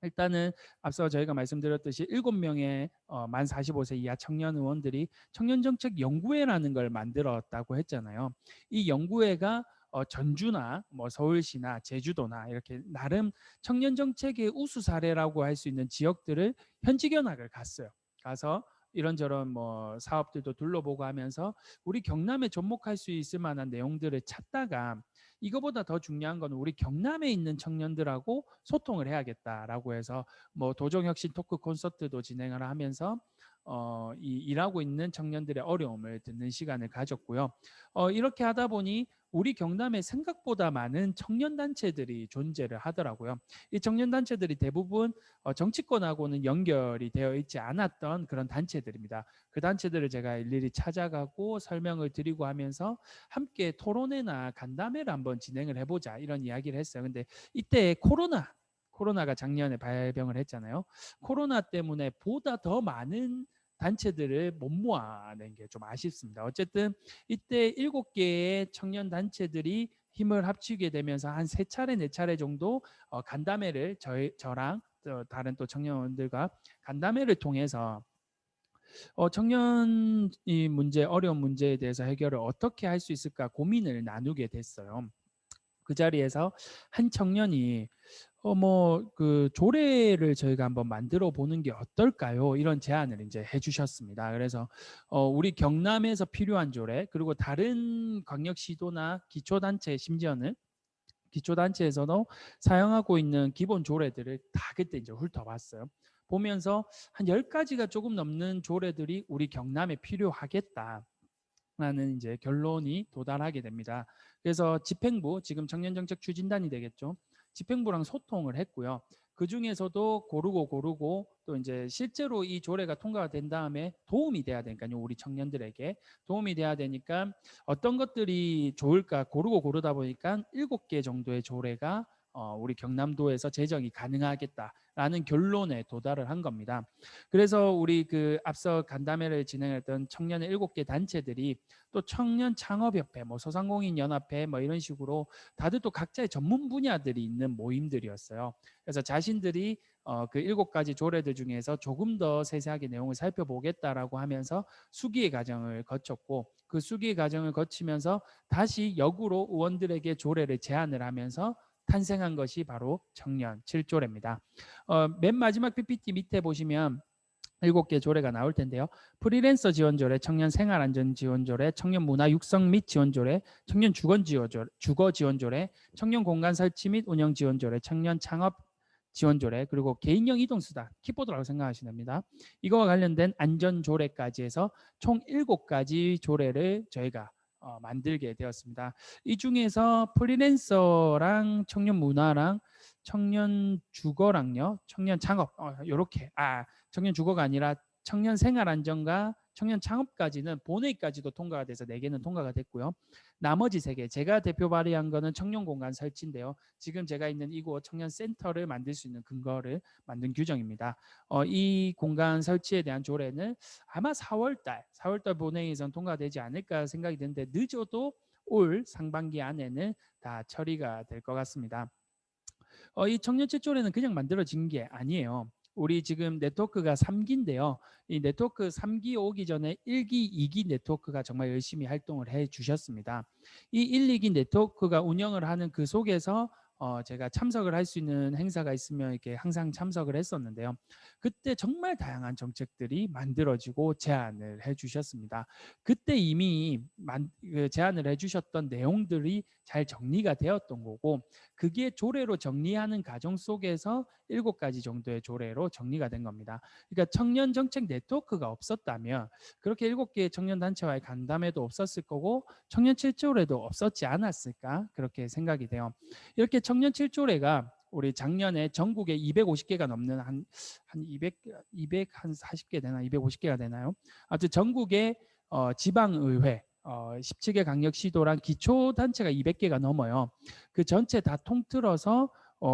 일단은 앞서 저희가 말씀드렸듯이 7명의 만 45세 이하 청년 의원들이 청년정책연구회라는 걸 만들었다고 했잖아요. 이 연구회가 전주나 뭐 서울시나 제주도나 이렇게 나름 청년정책의 우수 사례라고 할 수 있는 지역들을 현지견학을 갔어요. 가서 이런저런 뭐 사업들도 둘러보고 하면서 우리 경남에 접목할 수 있을 만한 내용들을 찾다가 이거보다 더 중요한 건 우리 경남에 있는 청년들하고 소통을 해야겠다라고 해서 뭐 도정혁신 토크 콘서트도 진행을 하면서 일하고 있는 청년들의 어려움을 듣는 시간을 가졌고요. 이렇게 하다 보니 우리 경남에 생각보다 많은 청년 단체들이 존재를 하더라고요. 이 청년 단체들이 대부분 정치권하고는 연결이 되어 있지 않았던 그런 단체들입니다. 그 단체들을 제가 일일이 찾아가고 설명을 드리고 하면서 함께 토론회나 간담회를 한번 진행을 해보자 이런 이야기를 했어요. 근데 이때 코로나가 작년에 발병을 했잖아요. 코로나 때문에 보다 더 많은 단체들을 못 모아낸 게 좀 아쉽습니다. 어쨌든 이때 7개의 청년 단체들이 힘을 합치게 되면서 한 3차례, 4차례 정도 간담회를 저랑 다른 또 청년들과 간담회를 통해서 청년 이 문제, 어려운 문제에 대해서 해결을 어떻게 할 수 있을까 고민을 나누게 됐어요. 그 자리에서 한 청년이 그 조례를 저희가 한번 만들어 보는 게 어떨까요? 이런 제안을 이제 해주셨습니다. 그래서 우리 경남에서 필요한 조례 그리고 다른 광역시도나 기초단체 심지어는 기초단체에서도 사용하고 있는 기본 조례들을 다 그때 이제 훑어봤어요. 보면서 한 10가지가 조금 넘는 조례들이 우리 경남에 필요하겠다. 라는 이제 결론이 도달하게 됩니다. 그래서 집행부, 지금 청년정책 추진단이 되겠죠. 집행부랑 소통을 했고요. 그 중에서도 고르고 또 이제 실제로 이 조례가 통과가 된 다음에 도움이 돼야 되니까요. 우리 청년들에게 도움이 돼야 되니까 어떤 것들이 좋을까 고르다 보니까 7개 정도의 조례가 우리 경남도에서 제정이 가능하겠다라는 결론에 도달을 한 겁니다. 그래서 우리 그 앞서 간담회를 진행했던 청년의 7개 단체들이 또 청년 창업협회, 뭐 소상공인연합회 뭐 이런 식으로 다들 또 각자의 전문 분야들이 있는 모임들이었어요. 그래서 자신들이 그 7가지 조례들 중에서 조금 더 세세하게 내용을 살펴보겠다라고 하면서 수기의 과정을 거쳤고 그 수기의 과정을 거치면서 다시 역으로 의원들에게 조례를 제안을 하면서 탄생한 것이 바로 청년 7조례입니다. 맨 마지막 PPT 밑에 보시면 7개 조례가 나올 텐데요. 프리랜서 지원조례, 청년 생활안전 지원조례, 청년 문화 육성 및 지원조례, 청년 주거 지원조례, 청년 공간 설치 및 운영 지원조례, 청년 창업 지원조례, 그리고 개인형 이동수단, 키보드라고 생각하시면 됩니다. 이거와 관련된 안전조례까지 해서 총 7가지 조례를 저희가 만들게 되었습니다. 이 중에서 프리랜서랑 청년 문화랑 청년 주거랑요, 청년 창업 이렇게 청년 주거가 아니라 청년 생활 안전과 청년 창업까지는 본회의까지도 통과가 돼서 4개는 통과가 됐고요. 나머지 3개 제가 대표 발의한 거는 청년 공간 설치인데요. 지금 제가 있는 이곳 청년 센터를 만들 수 있는 근거를 만든 규정입니다. 이 공간 설치에 대한 조례는 아마 4월달 본회의에선 통과되지 않을까 생각이 드는데 늦어도 올 상반기 안에는 다 처리가 될 것 같습니다. 이 청년체 조례는 그냥 만들어진 게 아니에요. 우리 지금 네트워크가 3기인데요. 이 네트워크 3기 오기 전에 1기, 2기 네트워크가 정말 열심히 활동을 해 주셨습니다. 이 1, 2기 네트워크가 운영을 하는 그 속에서 제가 참석을 할 수 있는 행사가 있으면 이렇게 항상 참석을 했었는데요. 그때 정말 다양한 정책들이 만들어지고 제안을 해 주셨습니다. 그때 이미 제안을 해 주셨던 내용들이 잘 정리가 되었던 거고 그게 조례로 정리하는 과정 속에서 7가지 정도의 조례로 정리가 된 겁니다. 그러니까 청년 정책 네트워크가 없었다면 그렇게 7개의 청년 단체와의 간담회도 없었을 거고 청년 7조례도 없었지 않았을까 그렇게 생각이 돼요. 이렇게 청년 7조례가 우리 작년에 전국에 250개가 넘는 한 240개 되나 250개가 되나요? 아무튼 전국에 지방의회 17개 강력시도랑 기초단체가 200개가 넘어요. 그 전체 다 통틀어서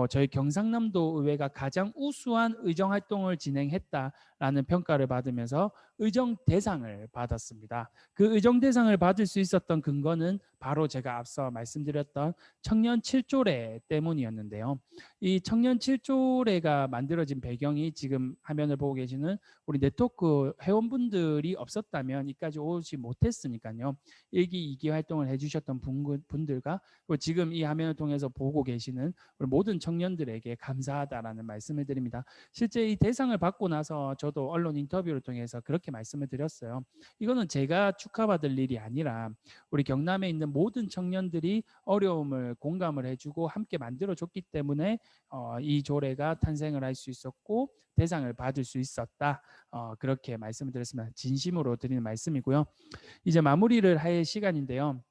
저희 경상남도 의회가 가장 우수한 의정활동을 진행했다라는 평가를 받으면서 의정대상을 받았습니다. 그 의정대상을 받을 수 있었던 근거는 바로 제가 앞서 말씀드렸던 청년 7조례 때문이었는데요. 이 청년 7조례가 만들어진 배경이 지금 화면을 보고 계시는 우리 네트워크 회원분들이 없었다면 이까지 오지 못했으니까요. 1기, 2기 활동을 해주셨던 분들과 지금 이 화면을 통해서 보고 계시는 우리 모든 청년들에게 감사하다라는 말씀을 드립니다. 실제 이 대상을 받고 나서 저도 언론 인터뷰를 통해서 그렇게 말씀을 드렸어요. 이거는 제가 축하받을 일이 아니라 우리 경남에 있는 모든 청년들이 어려움을 공감을 해주고 함께 만들어줬기 때문에 이 조례가 탄생을 할 수 있었고 대상을 받을 수 있었다. 그렇게 말씀을 드렸습니다. 진심으로 드리는 말씀이고요. 이제 마무리를 할 시간인데요.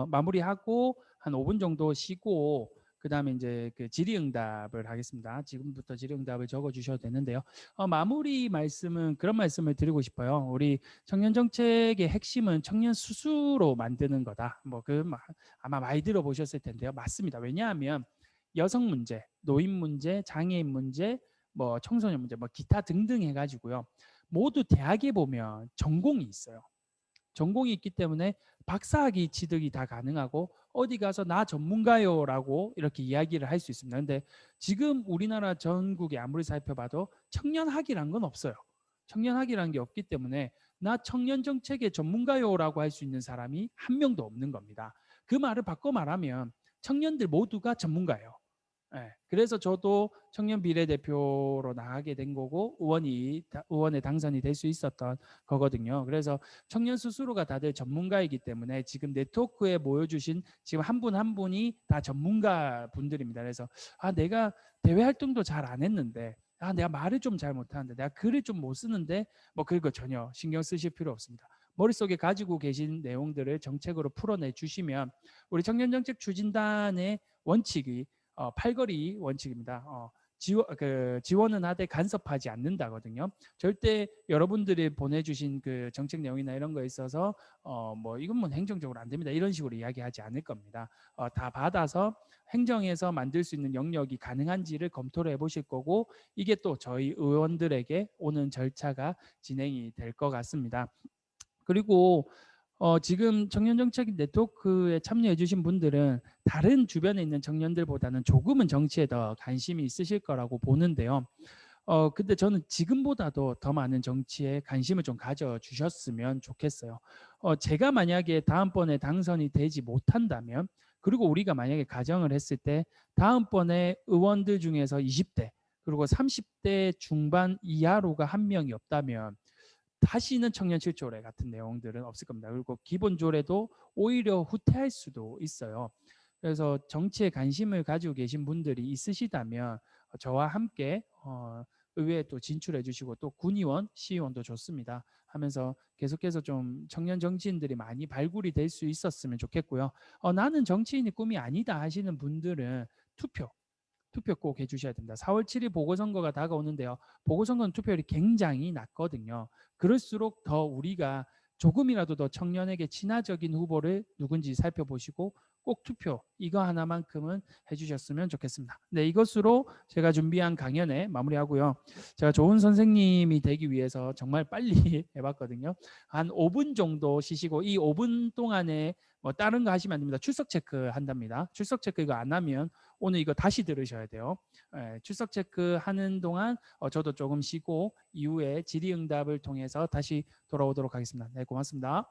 마무리하고 한 5분 정도 쉬고 그다음에 이제 그 질의응답을 하겠습니다. 지금부터 질의응답을 적어주셔도 되는데요. 마무리 말씀은 그런 말씀을 드리고 싶어요. 우리 청년 정책의 핵심은 청년 스스로 만드는 거다. 아마 많이 들어보셨을 텐데요. 맞습니다. 왜냐하면 여성 문제, 노인 문제, 장애인 문제, 청소년 문제, 기타 등등 해가지고요. 모두 대학에 보면 전공이 있어요. 전공이 있기 때문에 박사학위 취득이 다 가능하고 어디 가서 나 전문가요라고 이렇게 이야기를 할 수 있습니다. 근데 지금 우리나라 전국에 아무리 살펴봐도 청년학위란 건 없어요. 청년학위라는 게 없기 때문에 나 청년 정책의 전문가요라고 할 수 있는 사람이 한 명도 없는 겁니다. 그 말을 바꿔 말하면 청년들 모두가 전문가예요. 네, 그래서 저도 청년 비례대표로 나가게 된 거고 의원에 당선이 될 수 있었던 거거든요. 그래서 청년 스스로가 다들 전문가이기 때문에 지금 네트워크에 모여주신 지금 한 분 한 분이 다 전문가 분들입니다. 그래서 내가 대외 활동도 잘 안 했는데 내가 말을 좀 잘 못하는데 내가 글을 좀 못 쓰는데 그거 전혀 신경 쓰실 필요 없습니다. 머릿속에 가지고 계신 내용들을 정책으로 풀어내 주시면 우리 청년정책 추진단의 원칙이 팔거리 원칙입니다. 지원은 하되 간섭하지 않는다거든요. 절대 여러분들이 보내주신 그 정책 내용이나 이런 거에 있어서 이건 행정적으로 안 됩니다. 이런 식으로 이야기하지 않을 겁니다. 다 받아서 행정에서 만들 수 있는 영역이 가능한지를 검토를 해보실 거고 이게 또 저희 의원들에게 오는 절차가 진행이 될 것 같습니다. 그리고 지금 청년정책 네트워크에 참여해 주신 분들은 다른 주변에 있는 청년들보다는 조금은 정치에 더 관심이 있으실 거라고 보는데요. 근데 저는 지금보다도 더 많은 정치에 관심을 좀 가져주셨으면 좋겠어요. 제가 만약에 다음번에 당선이 되지 못한다면 그리고 우리가 만약에 가정을 했을 때 다음번에 의원들 중에서 20대 그리고 30대 중반 이하로가 한 명이 없다면 다시는 청년 7조례 같은 내용들은 없을 겁니다. 그리고 기본 조례도 오히려 후퇴할 수도 있어요. 그래서 정치에 관심을 가지고 계신 분들이 있으시다면 저와 함께 의회에 또 진출해 주시고 또 군의원, 시의원도 좋습니다. 하면서 계속해서 좀 청년 정치인들이 많이 발굴이 될 수 있었으면 좋겠고요. 나는 정치인이 꿈이 아니다 하시는 분들은 투표 투표 꼭 해주셔야 됩니다. 4월 7일 보궐선거가 다가오는데요. 보궐선거는 투표율이 굉장히 낮거든요. 그럴수록 더 우리가 조금이라도 더 청년에게 친화적인 후보를 누군지 살펴보시고 꼭 투표 이거 하나만큼은 해주셨으면 좋겠습니다. 네, 이것으로 제가 준비한 강연에 마무리하고요. 제가 좋은 선생님이 되기 위해서 정말 빨리 해봤거든요. 한 5분 정도 쉬시고 이 5분 동안에 뭐 다른 거 하시면 안 됩니다. 출석 체크 한답니다. 출석 체크 이거 안 하면 오늘 이거 다시 들으셔야 돼요. 출석 체크 하는 동안 저도 조금 쉬고 이후에 질의응답을 통해서 다시 돌아오도록 하겠습니다. 네, 고맙습니다.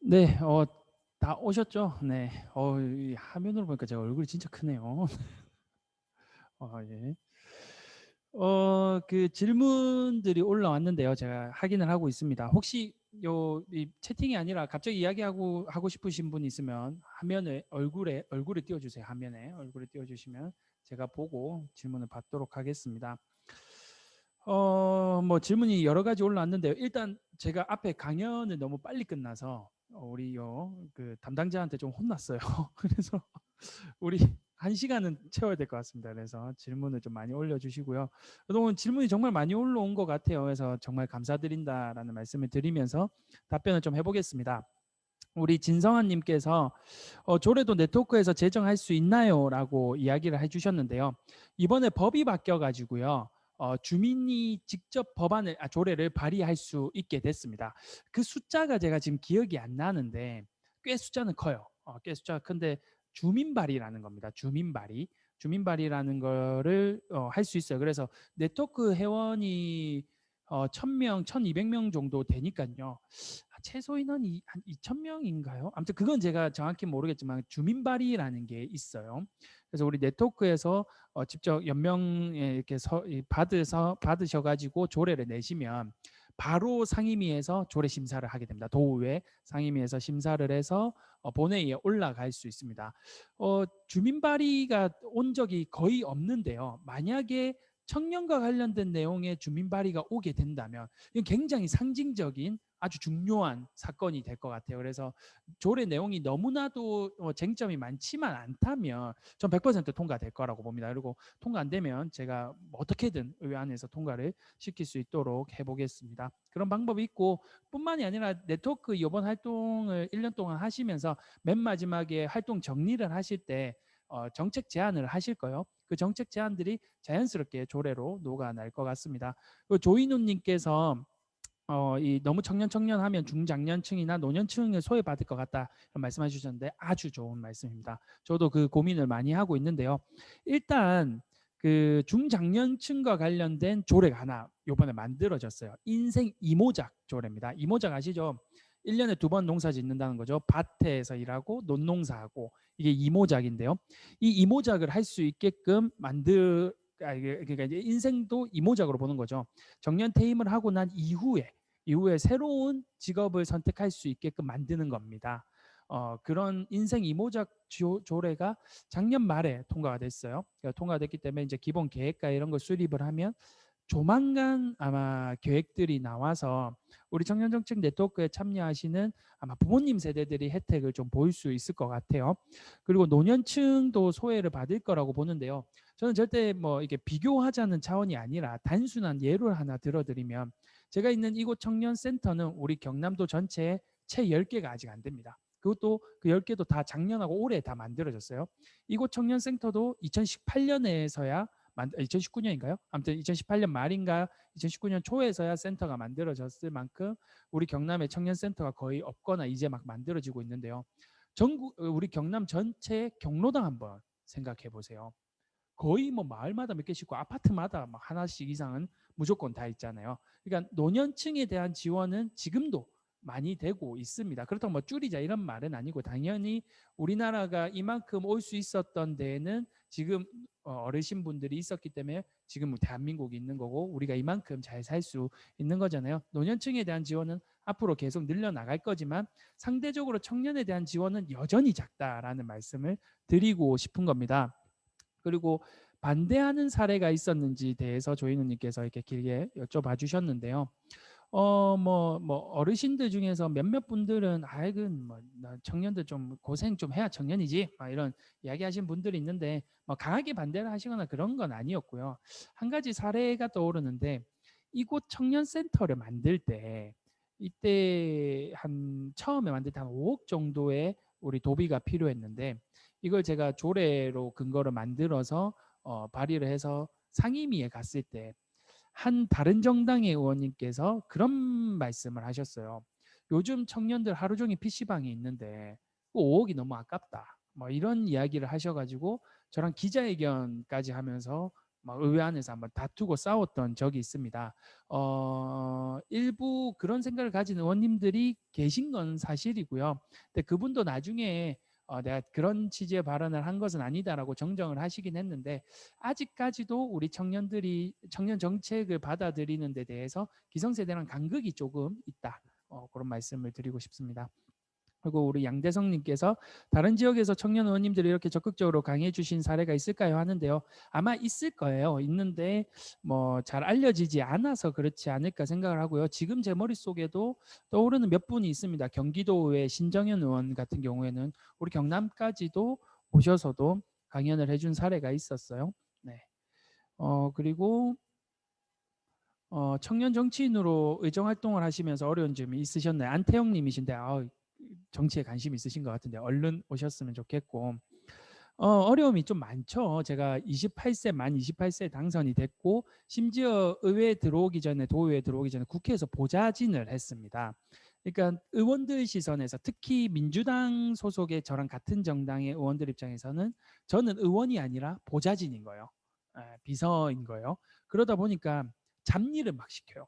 네, 다 오셨죠? 네. 이 화면으로 보니까 제가 얼굴이 진짜 크네요. 예. 그 질문들이 올라왔는데요. 제가 확인을 하고 있습니다. 혹시 이 채팅이 아니라 갑자기 하고 싶으신 분 있으면 화면에 얼굴에 띄워주세요. 화면에 얼굴에 띄워주시면 제가 보고 질문을 받도록 하겠습니다. 뭐 질문이 여러 가지 올라왔는데요. 일단 제가 앞에 강연을 너무 빨리 끝나서 우리 그 담당자한테 좀 혼났어요. 그래서 우리 1시간은 채워야 될 것 같습니다. 그래서 질문을 좀 많이 올려주시고요. 그동안 질문이 정말 많이 올라온 것 같아요. 그래서 정말 감사드린다라는 말씀을 드리면서 답변을 좀 해보겠습니다. 우리 진성환님께서 조례도 네트워크에서 제정할 수 있나요? 라고 이야기를 해주셨는데요. 이번에 법이 바뀌어가지고요. 주민이 직접 조례를 발의할 수 있게 됐습니다. 그 숫자가 제가 지금 기억이 안 나는데 꽤 숫자는 커요. 꽤 숫자가 큰데 주민발의라는 겁니다. 주민발의라는 거를 할 수 있어요. 그래서 네트워크 회원이 1000명, 1200명 정도 되니까요. 최소 인원이 한 2000명인가요? 아무튼 그건 제가 정확히 모르겠지만 주민발의라는 게 있어요. 그래서 우리 네트워크에서 직접 연명에 이렇게 받으셔가지고 조례를 내시면 바로 상임위에서 조례 심사를 하게 됩니다. 도의회 상임위에서 심사를 해서 본회의에 올라갈 수 있습니다. 주민 발의가 온 적이 거의 없는데요. 만약에 청년과 관련된 내용의 주민 발의가 오게 된다면 이건 굉장히 상징적인 아주 중요한 사건이 될 것 같아요. 그래서 조례 내용이 너무나도 쟁점이 많지만 않다면 전 100% 통과될 거라고 봅니다. 그리고 통과 안 되면 제가 어떻게든 의회 안에서 통과를 시킬 수 있도록 해보겠습니다. 그런 방법이 있고 뿐만이 아니라 네트워크 이번 활동을 1년 동안 하시면서 맨 마지막에 활동 정리를 하실 때 정책 제안을 하실 거예요. 그 정책 제안들이 자연스럽게 조례로 녹아날 것 같습니다. 조인우님께서 이 너무 청년하면 중장년층이나 노년층을 소외받을 것 같다 이런 말씀해 주셨는데 아주 좋은 말씀입니다. 저도 그 고민을 많이 하고 있는데요. 일단 그 중장년층과 관련된 조례가 하나 이번에 만들어졌어요. 인생 이모작 조례입니다. 이모작 아시죠? 1년에 2번 농사 짓는다는 거죠. 밭에서 일하고 논농사하고 이게 이모작인데요. 이 이모작을 할 수 있게끔 그러니까 이제 인생도 이모작으로 보는 거죠. 정년 퇴임을 하고 난 이후에 새로운 직업을 선택할 수 있게끔 만드는 겁니다. 그런 인생 이모작 조례가 작년 말에 통과가 됐어요. 그러니까 통과가 됐기 때문에 이제 기본 계획과 이런 걸 수립을 하면 조만간 아마 계획들이 나와서 우리 청년정책 네트워크에 참여하시는 아마 부모님 세대들이 혜택을 좀 보일 수 있을 것 같아요. 그리고 노년층도 소외를 받을 거라고 보는데요. 저는 절대 뭐 이게 비교하자는 차원이 아니라 단순한 예를 하나 들어드리면 제가 있는 이곳 청년센터는 우리 경남도 전체에 채 10개가 아직 안 됩니다. 그것도 그 10개도 다 작년하고 올해 다 만들어졌어요. 이곳 청년센터도 2018년에서야 2019년인가요? 아무튼 2018년 말인가 2019년 초에서야 센터가 만들어졌을 만큼 우리 경남의 청년센터가 거의 없거나 이제 막 만들어지고 있는데요. 우리 경남 전체 경로당 한번 생각해 보세요. 거의 뭐 마을마다 몇 개씩 있고 아파트마다 막 하나씩 이상은 무조건 다 있잖아요. 그러니까 노년층에 대한 지원은 지금도 많이 되고 있습니다. 그렇다고 뭐 줄이자 이런 말은 아니고 당연히 우리나라가 이만큼 올 수 있었던 데에는 지금 어르신 분들이 있었기 때문에 지금 대한민국이 있는 거고 우리가 이만큼 잘 살 수 있는 거잖아요. 노년층에 대한 지원은 앞으로 계속 늘려나갈 거지만 상대적으로 청년에 대한 지원은 여전히 작다라는 말씀을 드리고 싶은 겁니다. 그리고 반대하는 사례가 있었는지 대해서 조인우님께서 이렇게 길게 여쭤봐 주셨는데요. 어르신들 중에서 몇몇 분들은 아이고 청년들 좀 고생 좀 해야 청년이지 이런 이야기하신 분들이 있는데 강하게 반대를 하시거나 그런 건 아니었고요. 한 가지 사례가 떠오르는데 이곳 청년센터를 만들 때 이때 처음에 만들 때 한 5억 정도의 우리 도비가 필요했는데 이걸 제가 조례로 근거를 만들어서 발의를 해서 상임위에 갔을 때 한 다른 정당의 의원님께서 그런 말씀을 하셨어요. 요즘 청년들 하루 종일 PC방에 있는데 5억이 너무 아깝다. 뭐 이런 이야기를 하셔가지고 저랑 기자회견까지 하면서 막 의회 안에서 한번 다투고 싸웠던 적이 있습니다. 일부 그런 생각을 가진 의원님들이 계신 건 사실이고요. 근데 그분도 나중에 내가 그런 취지의 발언을 한 것은 아니다라고 정정을 하시긴 했는데, 아직까지도 우리 청년들이 청년 정책을 받아들이는 데 대해서 기성세대랑 간극이 조금 있다. 그런 말씀을 드리고 싶습니다. 그리고 우리 양대성님께서 다른 지역에서 청년 의원님들이 이렇게 적극적으로 강의해 주신 사례가 있을까요? 하는데요. 아마 있을 거예요. 있는데 뭐 잘 알려지지 않아서 그렇지 않을까 생각을 하고요. 지금 제 머릿속에도 떠오르는 몇 분이 있습니다. 경기도의 신정현 의원 같은 경우에는 우리 경남까지도 오셔서도 강연을 해준 사례가 있었어요. 네. 그리고 청년 정치인으로 의정 활동을 하시면서 어려운 점이 있으셨나요? 안태영 님이신데 정치에 관심 있으신 것 같은데 얼른 오셨으면 좋겠고, 어려움이 좀 많죠. 제가 28세 만 28세 당선이 됐고, 심지어 의회에 들어오기 전에, 도의회에 들어오기 전에 국회에서 보좌진을 했습니다. 그러니까 의원들 시선에서, 특히 민주당 소속의 저랑 같은 정당의 의원들 입장에서는 저는 의원이 아니라 보좌진인 거예요. 비서인 거예요. 그러다 보니까 잡일을 막 시켜요.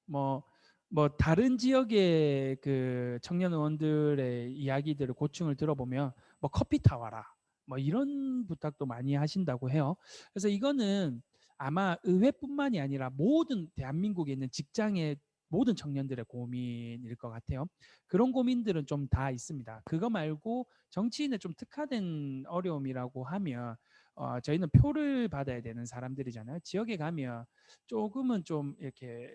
뭐 다른 지역의 그 청년 의원들의 이야기들을, 고충을 들어보면 뭐 커피 타와라 뭐 이런 부탁도 많이 하신다고 해요. 그래서 이거는 아마 의회뿐만이 아니라 모든 대한민국에 있는 직장의 모든 청년들의 고민일 것 같아요. 그런 고민들은 좀 다 있습니다. 그거 말고 정치인에 좀 특화된 어려움이라고 하면, 저희는 표를 받아야 되는 사람들이잖아요. 지역에 가면 조금은 좀 이렇게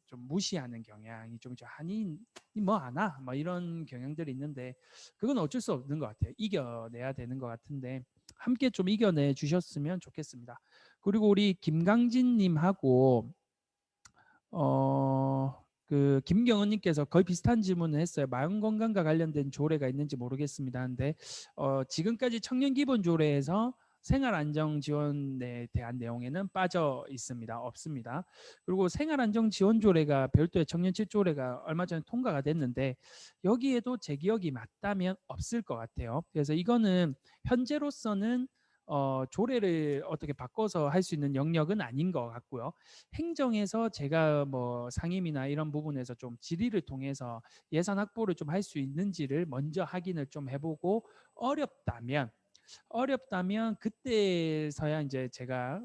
좀 무시하는 경향이 좀 아니 뭐 하나 뭐 이런 경향들이 있는데, 그건 어쩔 수 없는 것 같아요. 이겨내야 되는 것 같은데 함께 좀 이겨내 주셨으면 좋겠습니다. 그리고 우리 김강진님하고 그 김경은님께서 거의 비슷한 질문을 했어요. 마음 건강과 관련된 조례가 있는지 모르겠습니다. 근데 지금까지 청년 기본 조례에서 생활 안정 지원에 대한 내용에는 빠져 있습니다. 없습니다. 그리고 생활 안정 지원 조례가 별도의 청년칠 조례가 얼마 전에 통과가 됐는데, 여기에도 제 기억이 맞다면 없을 것 같아요. 그래서 이거는 현재로서는 조례를 어떻게 바꿔서 할 수 있는 영역은 아닌 것 같고요. 행정에서 제가 뭐 상임이나 이런 부분에서 좀 질의를 통해서 예산 확보를 좀 할 수 있는지를 먼저 확인을 좀 해보고, 어렵다면 그때서야 이제 제가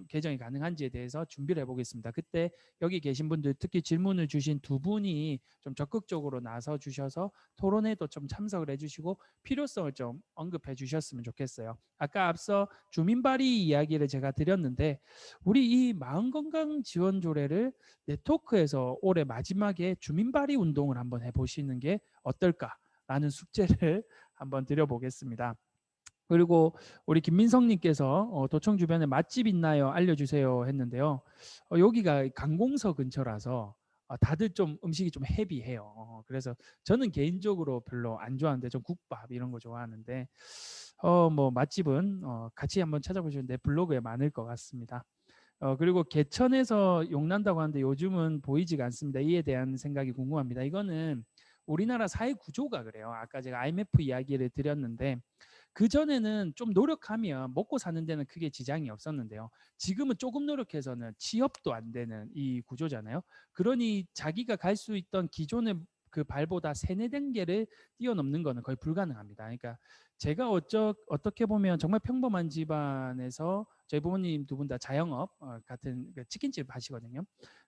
개정이 가능한지에 대해서 준비를 해보겠습니다. 그때 여기 계신 분들, 특히 질문을 주신 두 분이 좀 적극적으로 나서 주셔서 토론회도 좀 참석을 해주시고 필요성을 좀 언급해 주셨으면 좋겠어요. 아까 앞서 주민발의 이야기를 제가 드렸는데, 우리 이 마음건강 지원 조례를 네트워크에서 올해 마지막에 주민발의 운동을 한번 해보시는 게 어떨까라는 숙제를 한번 드려보겠습니다. 그리고 우리 김민성님께서 도청 주변에 맛집 있나요? 알려주세요 했는데요. 여기가 강공서 근처라서 다들 좀 음식이 좀 헤비해요. 그래서 저는 개인적으로 별로 안 좋아하는데, 좀 국밥 이런 거 좋아하는데, 뭐 맛집은 같이 한번 찾아보시는데 블로그에 많을 것 같습니다. 그리고 개천에서 욕난다고 하는데 요즘은 보이지가 않습니다. 이에 대한 생각이 궁금합니다. 이거는 우리나라 사회 구조가 그래요. 아까 제가 IMF 이야기를 드렸는데, 그전에는 좀 노력하면 먹고 사는 데는 크게 지장이 없었는데요. 지금은 조금 노력해서는 취업도 안 되는 이 구조잖아요. 그러니 자기가 갈 수 있던 기존의 그 발보다 3~4단계를 뛰어넘는 거는 거의 불가능합니다. 그러니까 제가 어떻게 보면 정말 평범한 집안에서, 저희 부모님 두 분 다 자영업 같은 치킨집 하시거든요.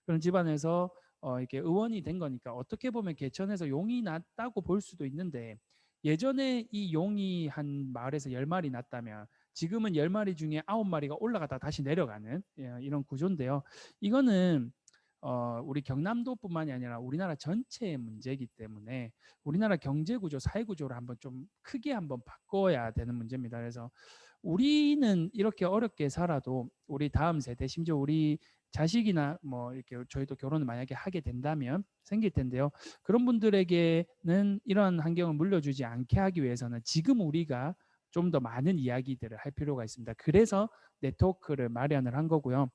그런 집안에서 이렇게 의원이 된 거니까 어떻게 보면 개천에서 용이 났다고 볼 수도 있는데, 예전에 이 용이 한 마을에서 10마리 났다면 지금은 10마리 중에 9마리가 올라갔다 다시 내려가는 이런 구조인데요. 이거는 우리 경남도뿐만이 아니라 우리나라 전체의 문제이기 때문에 우리나라 경제구조, 사회구조를 한번 좀 크게 한번 바꿔야 되는 문제입니다. 그래서 우리는 이렇게 어렵게 살아도 우리 다음 세대, 심지어 우리 자식이나 뭐 이렇게 저희도 결혼을 만약에 하게 된다면 생길 텐데요. 그런 분들에게는 이런 환경을 물려주지 않게 하기 위해서는 지금 우리가 좀 더 많은 이야기들을 할 필요가 있습니다. 그래서 네트워크를 마련을 한 거고요.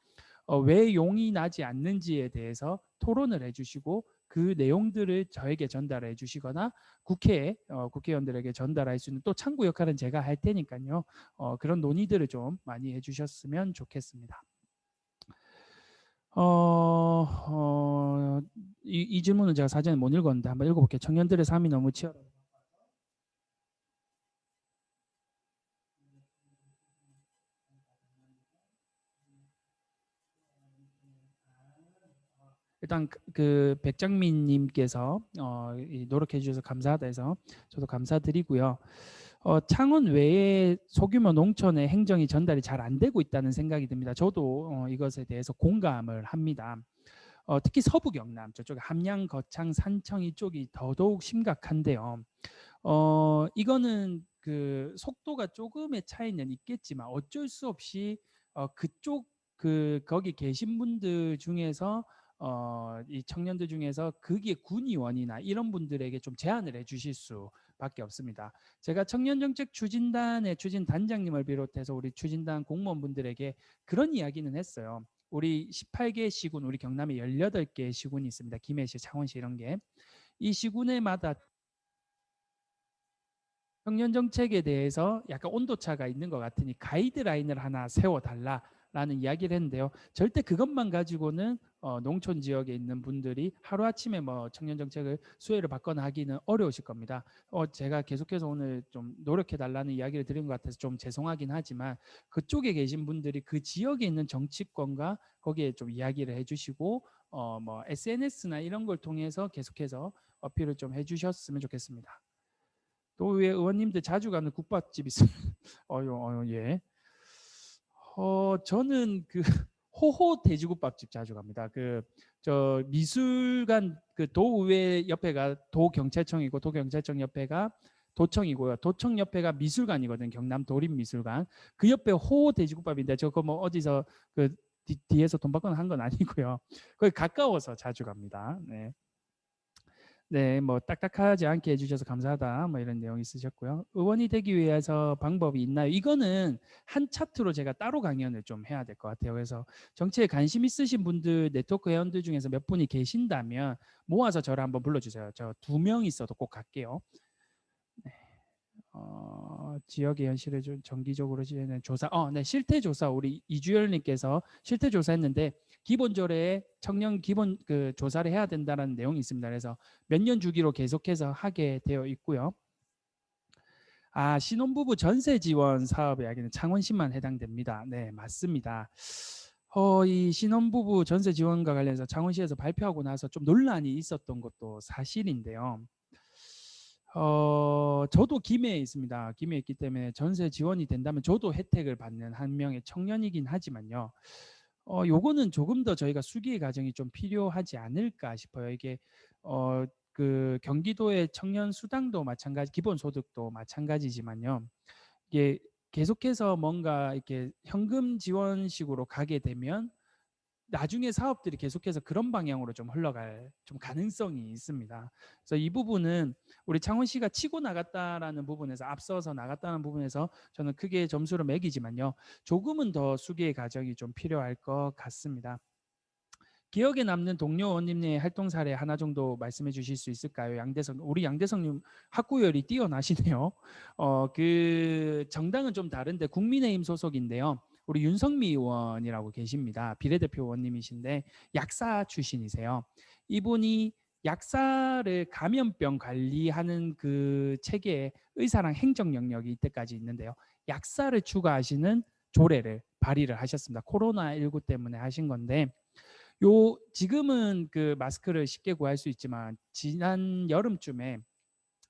왜 용이 나지 않는지에 대해서 토론을 해주시고, 그 내용들을 저에게 전달해 주시거나 국회에 국회의원들에게 전달할 수 있는 또 창구 역할은 제가 할 테니까요. 그런 논의들을 좀 많이 해주셨으면 좋겠습니다. 이 질문은 제가 사전에 못 읽었는데 한번 읽어볼게요. 청년들의 삶이 너무 치열하다. 일단 그 백장민님께서 노력해 주셔서 감사하다 해서 저도 감사드리고요. 창원 외에 소규모 농촌의 행정이 전달이 잘 안 되고 있다는 생각이 듭니다. 저도 이것에 대해서 공감을 합니다. 특히 서부 경남 저쪽 함양, 거창, 산청 이쪽이 더더욱 심각한데요. 이거는 그 속도가 조금의 차이는 있겠지만 어쩔 수 없이 그쪽 거기 계신 분들 중에서 이 청년들 중에서 거기에 군의원이나 이런 분들에게 좀 제안을 해주실 수밖에 없습니다. 제가 청년정책 추진단의 추진단장님을 비롯해서 우리 추진단 공무원분들에게 그런 이야기는 했어요. 우리 18개 시군, 우리 경남에 18개 시군이 있습니다. 김해시, 창원시 이런 게. 이 시군에마다 청년 정책에 대해서 약간 온도차가 있는 것 같으니 가이드라인을 하나 세워달라라는 이야기를 했는데요. 절대 그것만 가지고는 농촌 지역에 있는 분들이 하루아침에 뭐 청년 정책을 수혜를 받거나 하기는 어려우실 겁니다. 제가 계속해서 오늘 좀 노력해달라는 이야기를 드린 것 같아서 좀 죄송하긴 하지만 그쪽에 계신 분들이 그 지역에 있는 정치권과 거기에 좀 이야기를 해주시고 뭐 SNS나 이런 걸 통해서 계속해서 어필을 좀 해주셨으면 좋겠습니다. 또 왜 의원님들 자주 가는 국밥집 있어요? 예. 저는 그 호호 돼지국밥집 자주 갑니다. 저 미술관 그 도의회 옆에가 도경찰청이고 도경찰청 옆에가 도청이고요. 도청 옆에가 미술관이거든요. 경남 도립미술관. 그 옆에 호호 돼지국밥인데 저거 뭐 어디서 그 뒤에서 돈 받거나 한 건 아니고요. 거기 가까워서 자주 갑니다. 네. 네, 뭐 딱딱하지 않게 해주셔서 감사하다 뭐 이런 내용이 있으셨고요. 의원이 되기 위해서 방법이 있나요? 이거는 한 차트로 제가 따로 강연을 좀 해야 될 것 같아요. 그래서 정치에 관심 있으신 분들 네트워크 회원들 중에서 몇 분이 계신다면 모아서 저를 한번 불러주세요. 저 2명 있어도 꼭 갈게요. 네. 지역의 현실을 좀 정기적으로 진행하는 조사. 네, 실태 조사 우리 이주열님께서 실태 조사했는데 기본조례에 청년 기본 그 조사를 해야 된다는 내용이 있습니다. 그래서 몇 년 주기로 계속해서 하게 되어 있고요. 신혼부부 전세 지원 사업의 이야기는 창원시만 해당됩니다. 네, 맞습니다. 이 신혼부부 전세 지원과 관련해서 창원시에서 발표하고 나서 좀 논란이 있었던 것도 사실인데요. 저도 김해에 있습니다. 김해에 있기 때문에 전세 지원이 된다면 저도 혜택을 받는 한 명의 청년이긴 하지만요. 요거는 조금 더 저희가 수기의 과정이 좀 필요하지 않을까 싶어요. 이게 그 경기도의 청년 수당도 마찬가지, 기본소득도 마찬가지지만요. 이게 계속해서 뭔가 이렇게 현금 지원식으로 가게 되면 나중에 사업들이 계속해서 그런 방향으로 좀 흘러갈 좀 가능성이 있습니다. 그래서 이 부분은 우리 창원시가 치고 나갔다라는 부분에서 앞서서 나갔다는 부분에서 저는 크게 점수를 매기지만요. 조금은 더 수기의 과정이 좀 필요할 것 같습니다. 기억에 남는 동료 의원님의 활동 사례 하나 정도 말씀해 주실 수 있을까요? 우리 양대성님 학구열이 뛰어나시네요. 그 정당은 좀 다른데 국민의힘 소속인데요. 우리 윤석미 의원이라고 계십니다. 비례대표 의원님이신데 약사 출신이세요. 이분이 약사를 감염병 관리하는 그 체계에 의사랑 행정 영역이 이때까지 있는데요. 약사를 추가하시는 조례를 발의를 하셨습니다. 코로나19 때문에 하신 건데 지금은 그 마스크를 쉽게 구할 수 있지만 지난 여름쯤에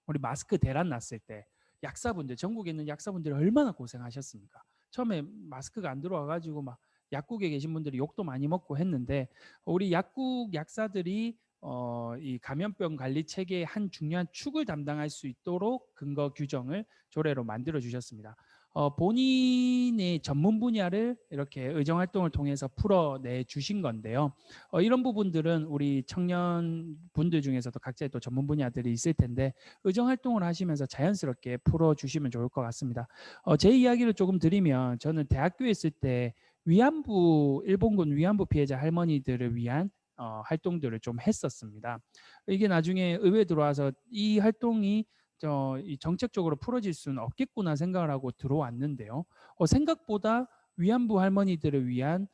우리 마스크 대란 났을 때 약사분들 전국에 있는 약사분들이 얼마나 고생하셨습니까? 처음에 마스크가 안 들어와 가지고 막 약국에 계신 분들이 욕도 많이 먹고 했는데 우리 약국 약사들이 이 감염병 관리 체계의 한 중요한 축을 담당할 수 있도록 근거 규정을 조례로 만들어 주셨습니다. 본인의 전문 분야를 이렇게 의정 활동을 통해서 풀어내 주신 건데요. 이런 부분들은 우리 청년 분들 중에서도 각자의 또 전문 분야들이 있을 텐데 의정 활동을 하시면서 자연스럽게 풀어주시면 좋을 것 같습니다. 제 이야기를 조금 드리면 저는 대학교에 있을 때 위안부 일본군 위안부 피해자 할머니들을 위한 활동들을 좀 했었습니다. 이게 나중에 의회에 들어와서 이 활동이 이 정책적으로 풀어질 수는 없겠구나 생각을 하고 들어왔는데요. 생각보다 위안부 할머니들을 위한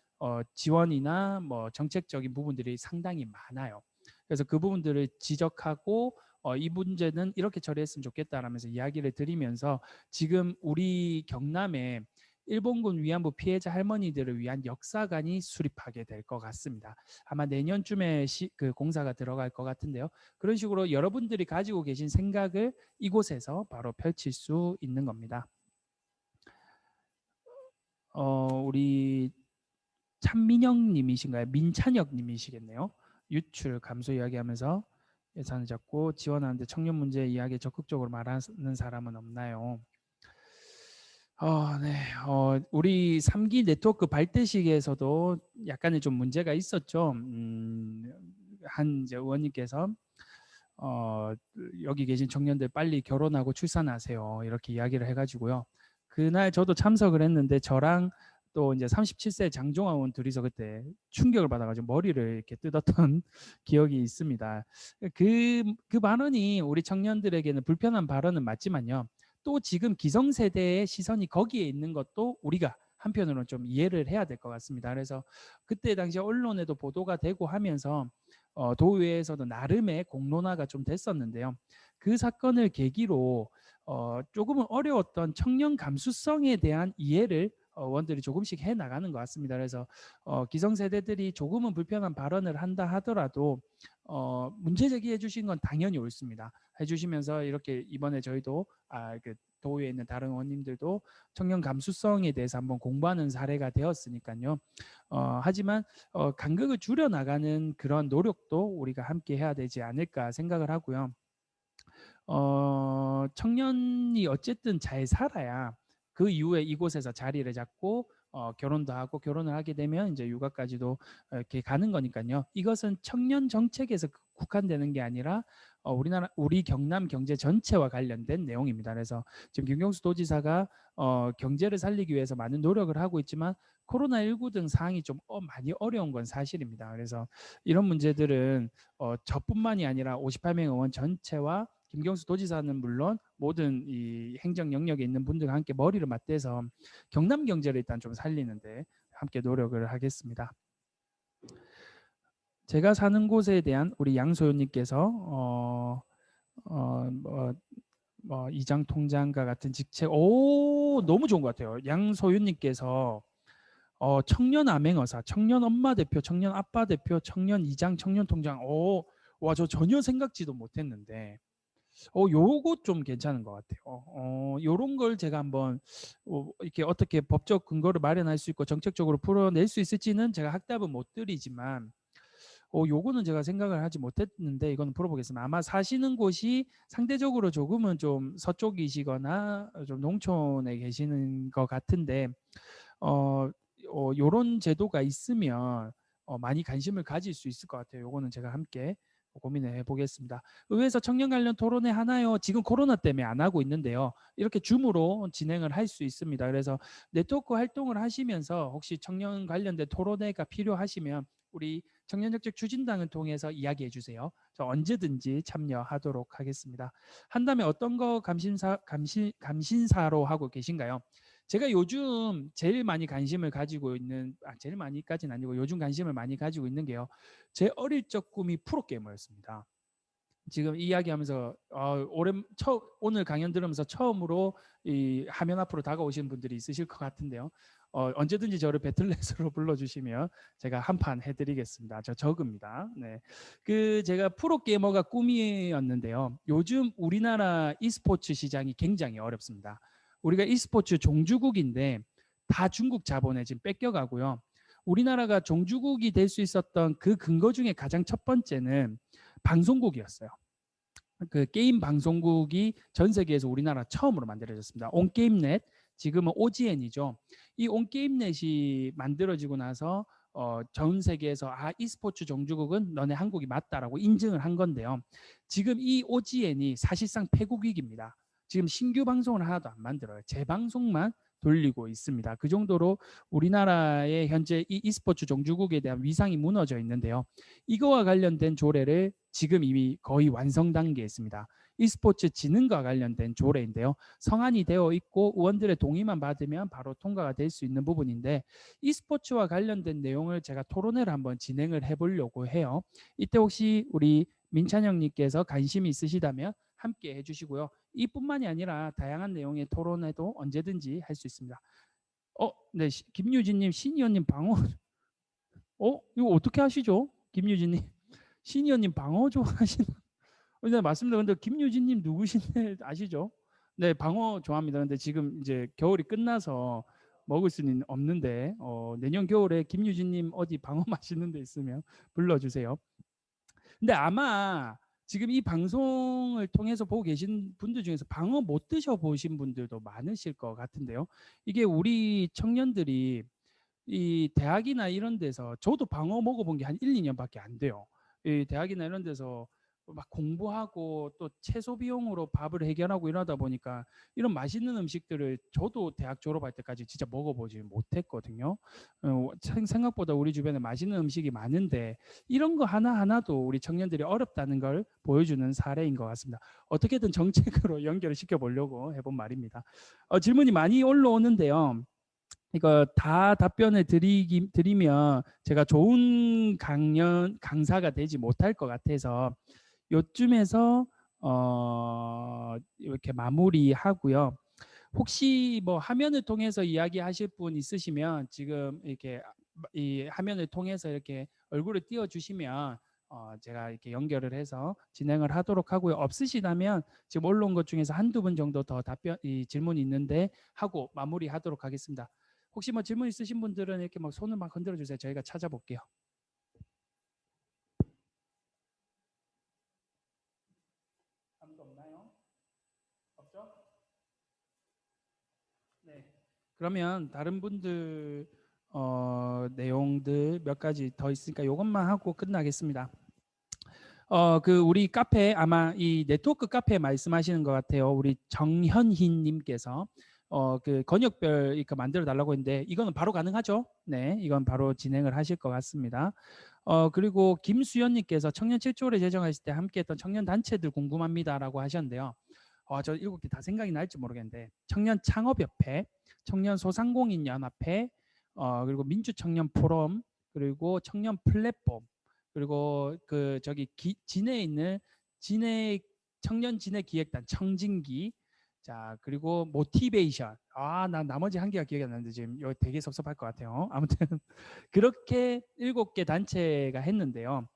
지원이나 뭐 정책적인 부분들이 상당히 많아요. 그래서 그 부분들을 지적하고 이 문제는 이렇게 처리했으면 좋겠다라면서 이야기를 드리면서 지금 우리 경남에 일본군 위안부 피해자 할머니들을 위한 역사관이 수립하게 될 것 같습니다. 아마 내년쯤에 그 공사가 들어갈 것 같은데요. 그런 식으로 여러분들이 가지고 계신 생각을 이곳에서 바로 펼칠 수 있는 겁니다. 우리 찬민영 님이신가요? 민찬혁 님이시겠네요. 유출 감소 이야기하면서 예산을 잡고 지원하는데 청년 문제 이야기 적극적으로 말하는 사람은 없나요? 네. 우리 3기 네트워크 발대식에서도 약간의 좀 문제가 있었죠. 한 이제 의원님께서 여기 계신 청년들 빨리 결혼하고 출산하세요. 이렇게 이야기를 해가지고요. 그날 저도 참석을 했는데 저랑 또 이제 37세 장종화 의원 둘이서 그때 충격을 받아가지고 머리를 이렇게 뜯었던 기억이 있습니다. 그 발언이 우리 청년들에게는 불편한 발언은 맞지만요. 또 지금 기성세대의 시선이 거기에 있는 것도 우리가 한편으로는 좀 이해를 해야 될 것 같습니다. 그래서 그때 당시 언론에도 보도가 되고 하면서 도의회에서도 나름의 공론화가 좀 됐었는데요. 그 사건을 계기로 조금은 어려웠던 청년 감수성에 대한 이해를 원들이 조금씩 해나가는 것 같습니다. 그래서 기성세대들이 조금은 불편한 발언을 한다 하더라도 문제 제기해 주신 건 당연히 옳습니다. 해주시면서 이렇게 이번에 저희도 그 도의회에 있는 다른 의원님들도 청년 감수성에 대해서 한번 공부하는 사례가 되었으니까요. 하지만 간극을 줄여나가는 그런 노력도 우리가 함께 해야 되지 않을까 생각을 하고요. 청년이 어쨌든 잘 살아야 그 이후에 이곳에서 자리를 잡고 결혼도 하고 결혼을 하게 되면 이제 육아까지도 이렇게 가는 거니까요. 이것은 청년 정책에서 국한되는 게 아니라 우리 경남 경제 전체와 관련된 내용입니다. 그래서 지금 김경수 도지사가 경제를 살리기 위해서 많은 노력을 하고 있지만 코로나19 등 상황이 좀 많이 어려운 건 사실입니다. 그래서 이런 문제들은 저뿐만이 아니라 58명 의원 전체와 김경수 도지사는 물론 모든 이 행정 영역에 있는 분들과 함께 머리를 맞대서 경남 경제를 일단 좀 살리는데 함께 노력을 하겠습니다. 제가 사는 곳에 대한 우리 양소연님께서 이장 통장과 같은 직책, 너무 좋은 것 같아요. 양소윤님께서 청년 암행어사, 청년 엄마 대표, 청년 아빠 대표, 청년 이장, 청년 통장. 와, 저 전혀 생각지도 못했는데 요거 좀 괜찮은 것 같아요. 요런 걸 제가 한번 이렇게 어떻게 법적 근거를 마련할 수 있고 정책적으로 풀어낼 수 있을지는 제가 확답은 못 드리지만 요거는 제가 생각을 하지 못했는데 이거는 풀어보겠습니다. 아마 사시는 곳이 상대적으로 조금은 좀 서쪽이시거나 좀 농촌에 계시는 것 같은데 요런 제도가 있으면 많이 관심을 가질 수 있을 것 같아요. 요거는 제가 함께 고민을 해보겠습니다. 의회에서 청년 관련 토론회 하나요? 지금 코로나 때문에 안 하고 있는데요. 이렇게 줌으로 진행을 할 수 있습니다. 그래서 네트워크 활동을 하시면서 혹시 청년 관련된 토론회가 필요하시면 우리 청년정책 추진단을 통해서 이야기해 주세요. 저 언제든지 참여하도록 하겠습니다. 한다면 어떤 거 감신사로 하고 계신가요? 제가 요즘 제일 많이 관심을 가지고 있는, 제일 많이까지는 아니고 요즘 관심을 많이 가지고 있는 게요. 제 어릴 적 꿈이 프로게이머였습니다. 지금 이야기하면서 오늘 강연 들으면서 처음으로 이 화면 앞으로 다가오신 분들이 있으실 것 같은데요. 언제든지 저를 배틀넷으로 불러주시면 제가 한판 해드리겠습니다. 저 적입니다. 네, 제가 프로게이머가 꿈이었는데요. 요즘 우리나라 e스포츠 시장이 굉장히 어렵습니다. 우리가 e스포츠 종주국인데 다 중국 자본에 지금 뺏겨가고요. 우리나라가 종주국이 될 수 있었던 그 근거 중에 가장 첫 번째는 방송국이었어요. 그 게임 방송국이 전 세계에서 우리나라 처음으로 만들어졌습니다. 온게임넷, 지금은 OGN이죠. 이 온게임넷이 만들어지고 나서 전 세계에서 e스포츠 종주국은 너네 한국이 맞다라고 인증을 한 건데요. 지금 이 OGN이 사실상 폐국 위기입니다. 지금 신규 방송을 하나도 안 만들어요. 재방송만 돌리고 있습니다. 그 정도로 우리나라의 현재 이 e스포츠 종주국에 대한 위상이 무너져 있는데요. 이거와 관련된 조례를 지금 이미 거의 완성 단계에 있습니다. e스포츠 진흥과 관련된 조례인데요. 성안이 되어 있고 의원들의 동의만 받으면 바로 통과가 될 수 있는 부분인데 e스포츠와 관련된 내용을 제가 토론회를 한번 진행을 해보려고 해요. 이때 혹시 우리 민찬영님께서 관심이 있으시다면 함께 해주시고요. 이뿐만이 아니라 다양한 내용의 토론회도 언제든지 할 수 있습니다. 네, 김유진님, 신의원님 방어. 이거 어떻게 하시죠? 김유진님, 신의원님 방어 좋아하시나? 네, 맞습니다. 근데 김유진님 누구신데 아시죠? 네, 방어 좋아합니다. 근데 지금 이제 겨울이 끝나서 먹을 수는 없는데 내년 겨울에 김유진님 어디 방어 맛있는 데 있으면 불러주세요. 근데 아마 지금 이 방송을 통해서 보고 계신 분들 중에서 방어 못 드셔보신 분들도 많으실 것 같은데요. 이게 우리 청년들이 이 대학이나 이런 데서 저도 방어 먹어본 게 한 1, 2년밖에 안 돼요. 이 대학이나 이런 데서 막 공부하고 또 최소 비용으로 밥을 해결하고 이러다 보니까 이런 맛있는 음식들을 저도 대학 졸업할 때까지 진짜 먹어보지 못했거든요. 생각보다 우리 주변에 맛있는 음식이 많은데 이런 거 하나하나도 우리 청년들이 어렵다는 걸 보여주는 사례인 것 같습니다. 어떻게든 정책으로 연결을 시켜보려고 해본 말입니다. 질문이 많이 올라오는데요. 이거 다 답변을 드리면 제가 좋은 강사가 되지 못할 것 같아서 요쯤에서 이렇게 마무리하고요. 혹시 뭐 화면을 통해서 이야기하실 분 있으시면 지금 이렇게 이 화면을 통해서 이렇게 얼굴을 띄워주시면 제가 이렇게 연결을 해서 진행을 하도록 하고요. 없으시다면 지금 올라온 것 중에서 한두 분 정도 더 질문이 있는데 하고 마무리하도록 하겠습니다. 혹시 뭐 질문 있으신 분들은 이렇게 막 손을 막 흔들어 주세요. 저희가 찾아볼게요. 아무도 없나요? 없죠? 네. 그러면 다른 분들 내용들 몇 가지 더 있으니까 이것만 하고 끝나겠습니다. 그 우리 카페 아마 이 네트워크 카페 말씀하시는 것 같아요. 우리 정현희 님께서 그 권역별 이거 만들어 달라고 했는데 이거는 바로 가능하죠? 네, 이건 바로 진행을 하실 것 같습니다. 그리고 김수연 님께서 청년 7조를 제정하실 때 함께했던 청년 단체들 궁금합니다라고 하셨는데요. 저 7개 다 생각이 날지 모르겠는데 청년 창업협회, 청년 소상공인 연합회, 그리고 민주청년 포럼, 그리고 청년 플랫폼, 그리고 그 저기 진해에 있는 진해 청년 진해 기획단 청진기, 자 그리고 모티베이션. 나 나머지 한 개가 기억이 안 나는데 지금 여기 되게 섭섭할 것 같아요. 아무튼 그렇게 7개 단체가 했는데요.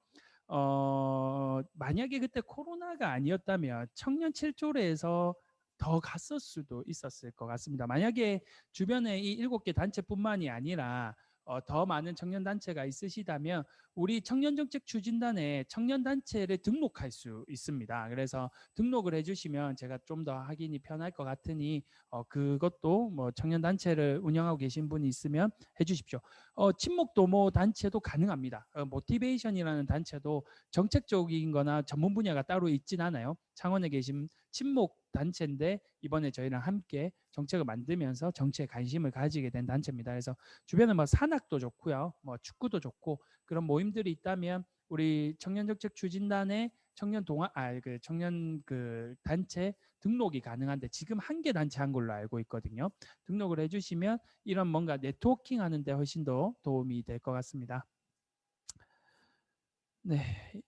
만약에 그때 코로나가 아니었다면 청년 7조례에서 더 갔을 수도 있었을 것 같습니다. 만약에 주변에 이 7개 단체뿐만이 아니라 더 많은 청년 단체가 있으시다면 우리 청년정책 추진단에 청년 단체를 등록할 수 있습니다. 그래서 등록을 해주시면 제가 좀 더 확인이 편할 것 같으니 그것도 뭐 청년 단체를 운영하고 계신 분이 있으면 해주십시오. 친목도모 단체도 가능합니다. 모티베이션이라는 단체도 정책적인 거나 전문 분야가 따로 있진 않아요. 창원에 계신 친목 단체인데 이번에 저희랑 함께 정책을 만들면서 정치에 관심을 가지게 된 단체입니다. 그래서 주변에 뭐 산악도 좋고요. 뭐 축구도 좋고 그런 모임들이 있다면 우리 청년정책 추진단의 청년 청년 그 단체 등록이 가능한데 지금 한 개 단체 한 걸로 알고 있거든요. 등록을 해주시면 이런 뭔가 네트워킹 하는데 훨씬 더 도움이 될 것 같습니다. 네,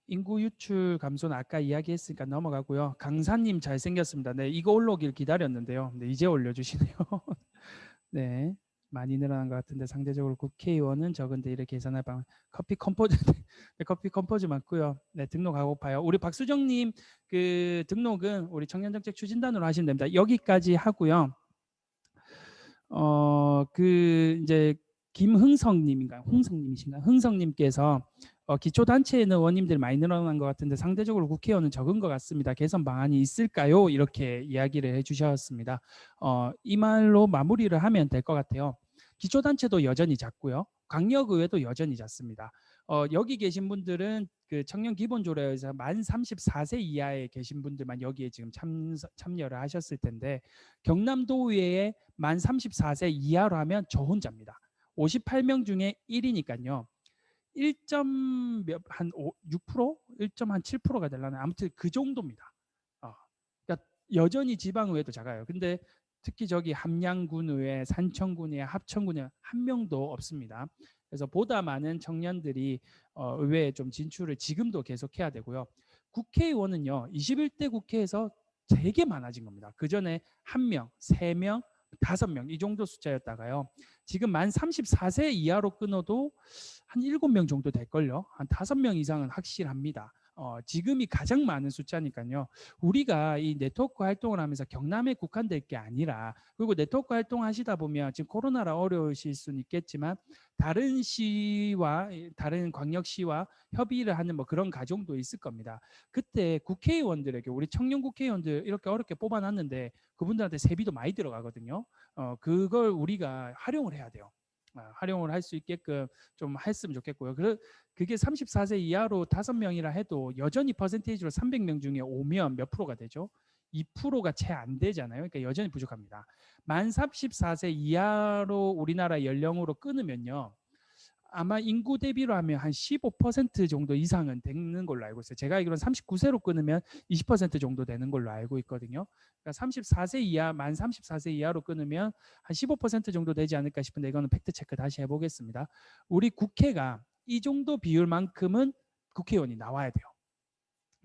인구 유출 감소는 아까 이야기했으니까 넘어가고요. 강사님 잘생겼습니다. 네, 이거 올라오길 기다렸는데요. 네, 이제 올려주시네요. 네, 많이 늘어난 것 같은데 상대적으로 국회의원은 적은데 이렇게 계산할 방 커피 컴포즈 네, 커피 컴포즈 맞고요. 네, 등록하고파요. 우리 박수정님 그 등록은 우리 청년정책 추진단으로 하시면 됩니다. 여기까지 하고요. 그 이제 김흥성님인가요? 흥성님이신가요? 흥성님께서 기초단체에는 의원님들이 많이 늘어난 것 같은데 상대적으로 국회의원은 적은 것 같습니다. 개선 방안이 있을까요? 이렇게 이야기를 해주셨습니다. 이 말로 마무리를 하면 될 것 같아요. 기초단체도 여전히 작고요. 광역의회도 여전히 작습니다. 여기 계신 분들은 그 청년 기본조례에서 만 34세 이하에 계신 분들만 여기에 지금 참여를 하셨을 텐데 경남도의회에 만 34세 이하로 하면 저 혼자입니다. 58명 중에 1이니까요. 1.6%? 1.7%가 되려나 아무튼 그 정도입니다. 그러니까 여전히 지방의회도 작아요. 근데 특히 저기 함양군의회, 산청군의회, 합천군의회 한 명도 없습니다. 그래서 보다 많은 청년들이 의회에 좀 진출을 지금도 계속해야 되고요. 국회의원은요. 21대 국회에서 되게 많아진 겁니다. 그 전에 1명, 3명, 5명 이 정도 숫자였다가요. 지금 만 34세 이하로 끊어도 한 7명 정도 될걸요. 한 5명 이상은 확실합니다. 지금이 가장 많은 숫자니까요. 우리가 이 네트워크 활동을 하면서 경남에 국한될 게 아니라 그리고 네트워크 활동하시다 보면 지금 코로나라 어려우실 수는 있겠지만 다른 시와 다른 광역시와 협의를 하는 뭐 그런 가정도 있을 겁니다. 그때 국회의원들에게 우리 청년 국회의원들 이렇게 어렵게 뽑아놨는데 그분들한테 세비도 많이 들어가거든요. 그걸 우리가 활용을 해야 돼요. 활용을 할 수 있게끔 좀 했으면 좋겠고요. 그게 34세 이하로 5명이라 해도 여전히 퍼센테이지로 300명 중에 오면 몇 프로가 되죠? 2%가 채 안 되잖아요. 그러니까 여전히 부족합니다. 만 34세 이하로 우리나라 연령으로 끊으면요. 아마 인구 대비로 하면 한 15% 정도 이상은 되는 걸로 알고 있어요. 제가 알기로는 39세로 끊으면 20% 정도 되는 걸로 알고 있거든요. 그러니까 34세 이하, 만 34세 이하로 끊으면 한 15% 정도 되지 않을까 싶은데 이거는 팩트 체크 다시 해보겠습니다. 우리 국회가 이 정도 비율만큼은 국회의원이 나와야 돼요.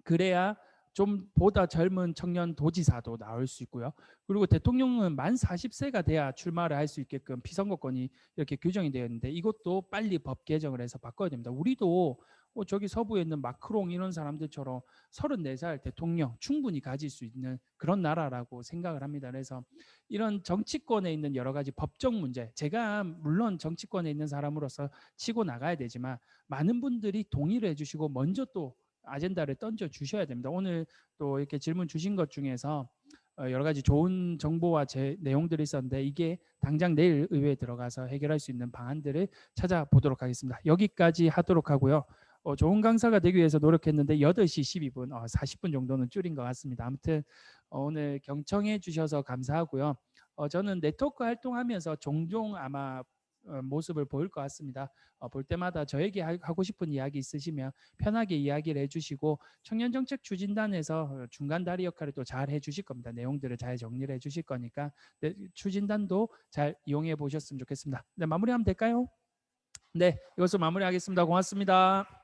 그래야 좀 보다 젊은 청년 도지사도 나올 수 있고요. 그리고 대통령은 만 40세가 돼야 출마를 할 수 있게끔 피선거권이 이렇게 규정이 되어 있는데 이것도 빨리 법 개정을 해서 바꿔야 됩니다. 우리도 저기 서부에 있는 마크롱 이런 사람들처럼 34살 대통령 충분히 가질 수 있는 그런 나라라고 생각을 합니다. 그래서 이런 정치권에 있는 여러 가지 법적 문제, 제가 물론 정치권에 있는 사람으로서 치고 나가야 되지만 많은 분들이 동의를 해주시고 먼저 또 아젠다를 던져 주셔야 됩니다. 오늘 또 이렇게 질문 주신 것 중에서 여러 가지 좋은 정보와 내용들이 있었는데 이게 당장 내일 의회에 들어가서 해결할 수 있는 방안들을 찾아보도록 하겠습니다. 여기까지 하도록 하고요. 좋은 강사가 되기 위해서 노력했는데 8시 12분, 40분 정도는 줄인 것 같습니다. 아무튼 오늘 경청해 주셔서 감사하고요. 저는 네트워크 활동하면서 종종 아마 모습을 보일 것 같습니다. 볼 때마다 저에게 하고 싶은 이야기 있으시면 편하게 이야기를 해주시고 청년정책 추진단에서 중간 다리 역할을 또 잘 해주실 겁니다. 내용들을 잘 정리를 해주실 거니까 추진단도 잘 이용해 보셨으면 좋겠습니다. 네, 마무리하면 될까요? 네, 이것으로 마무리하겠습니다. 고맙습니다.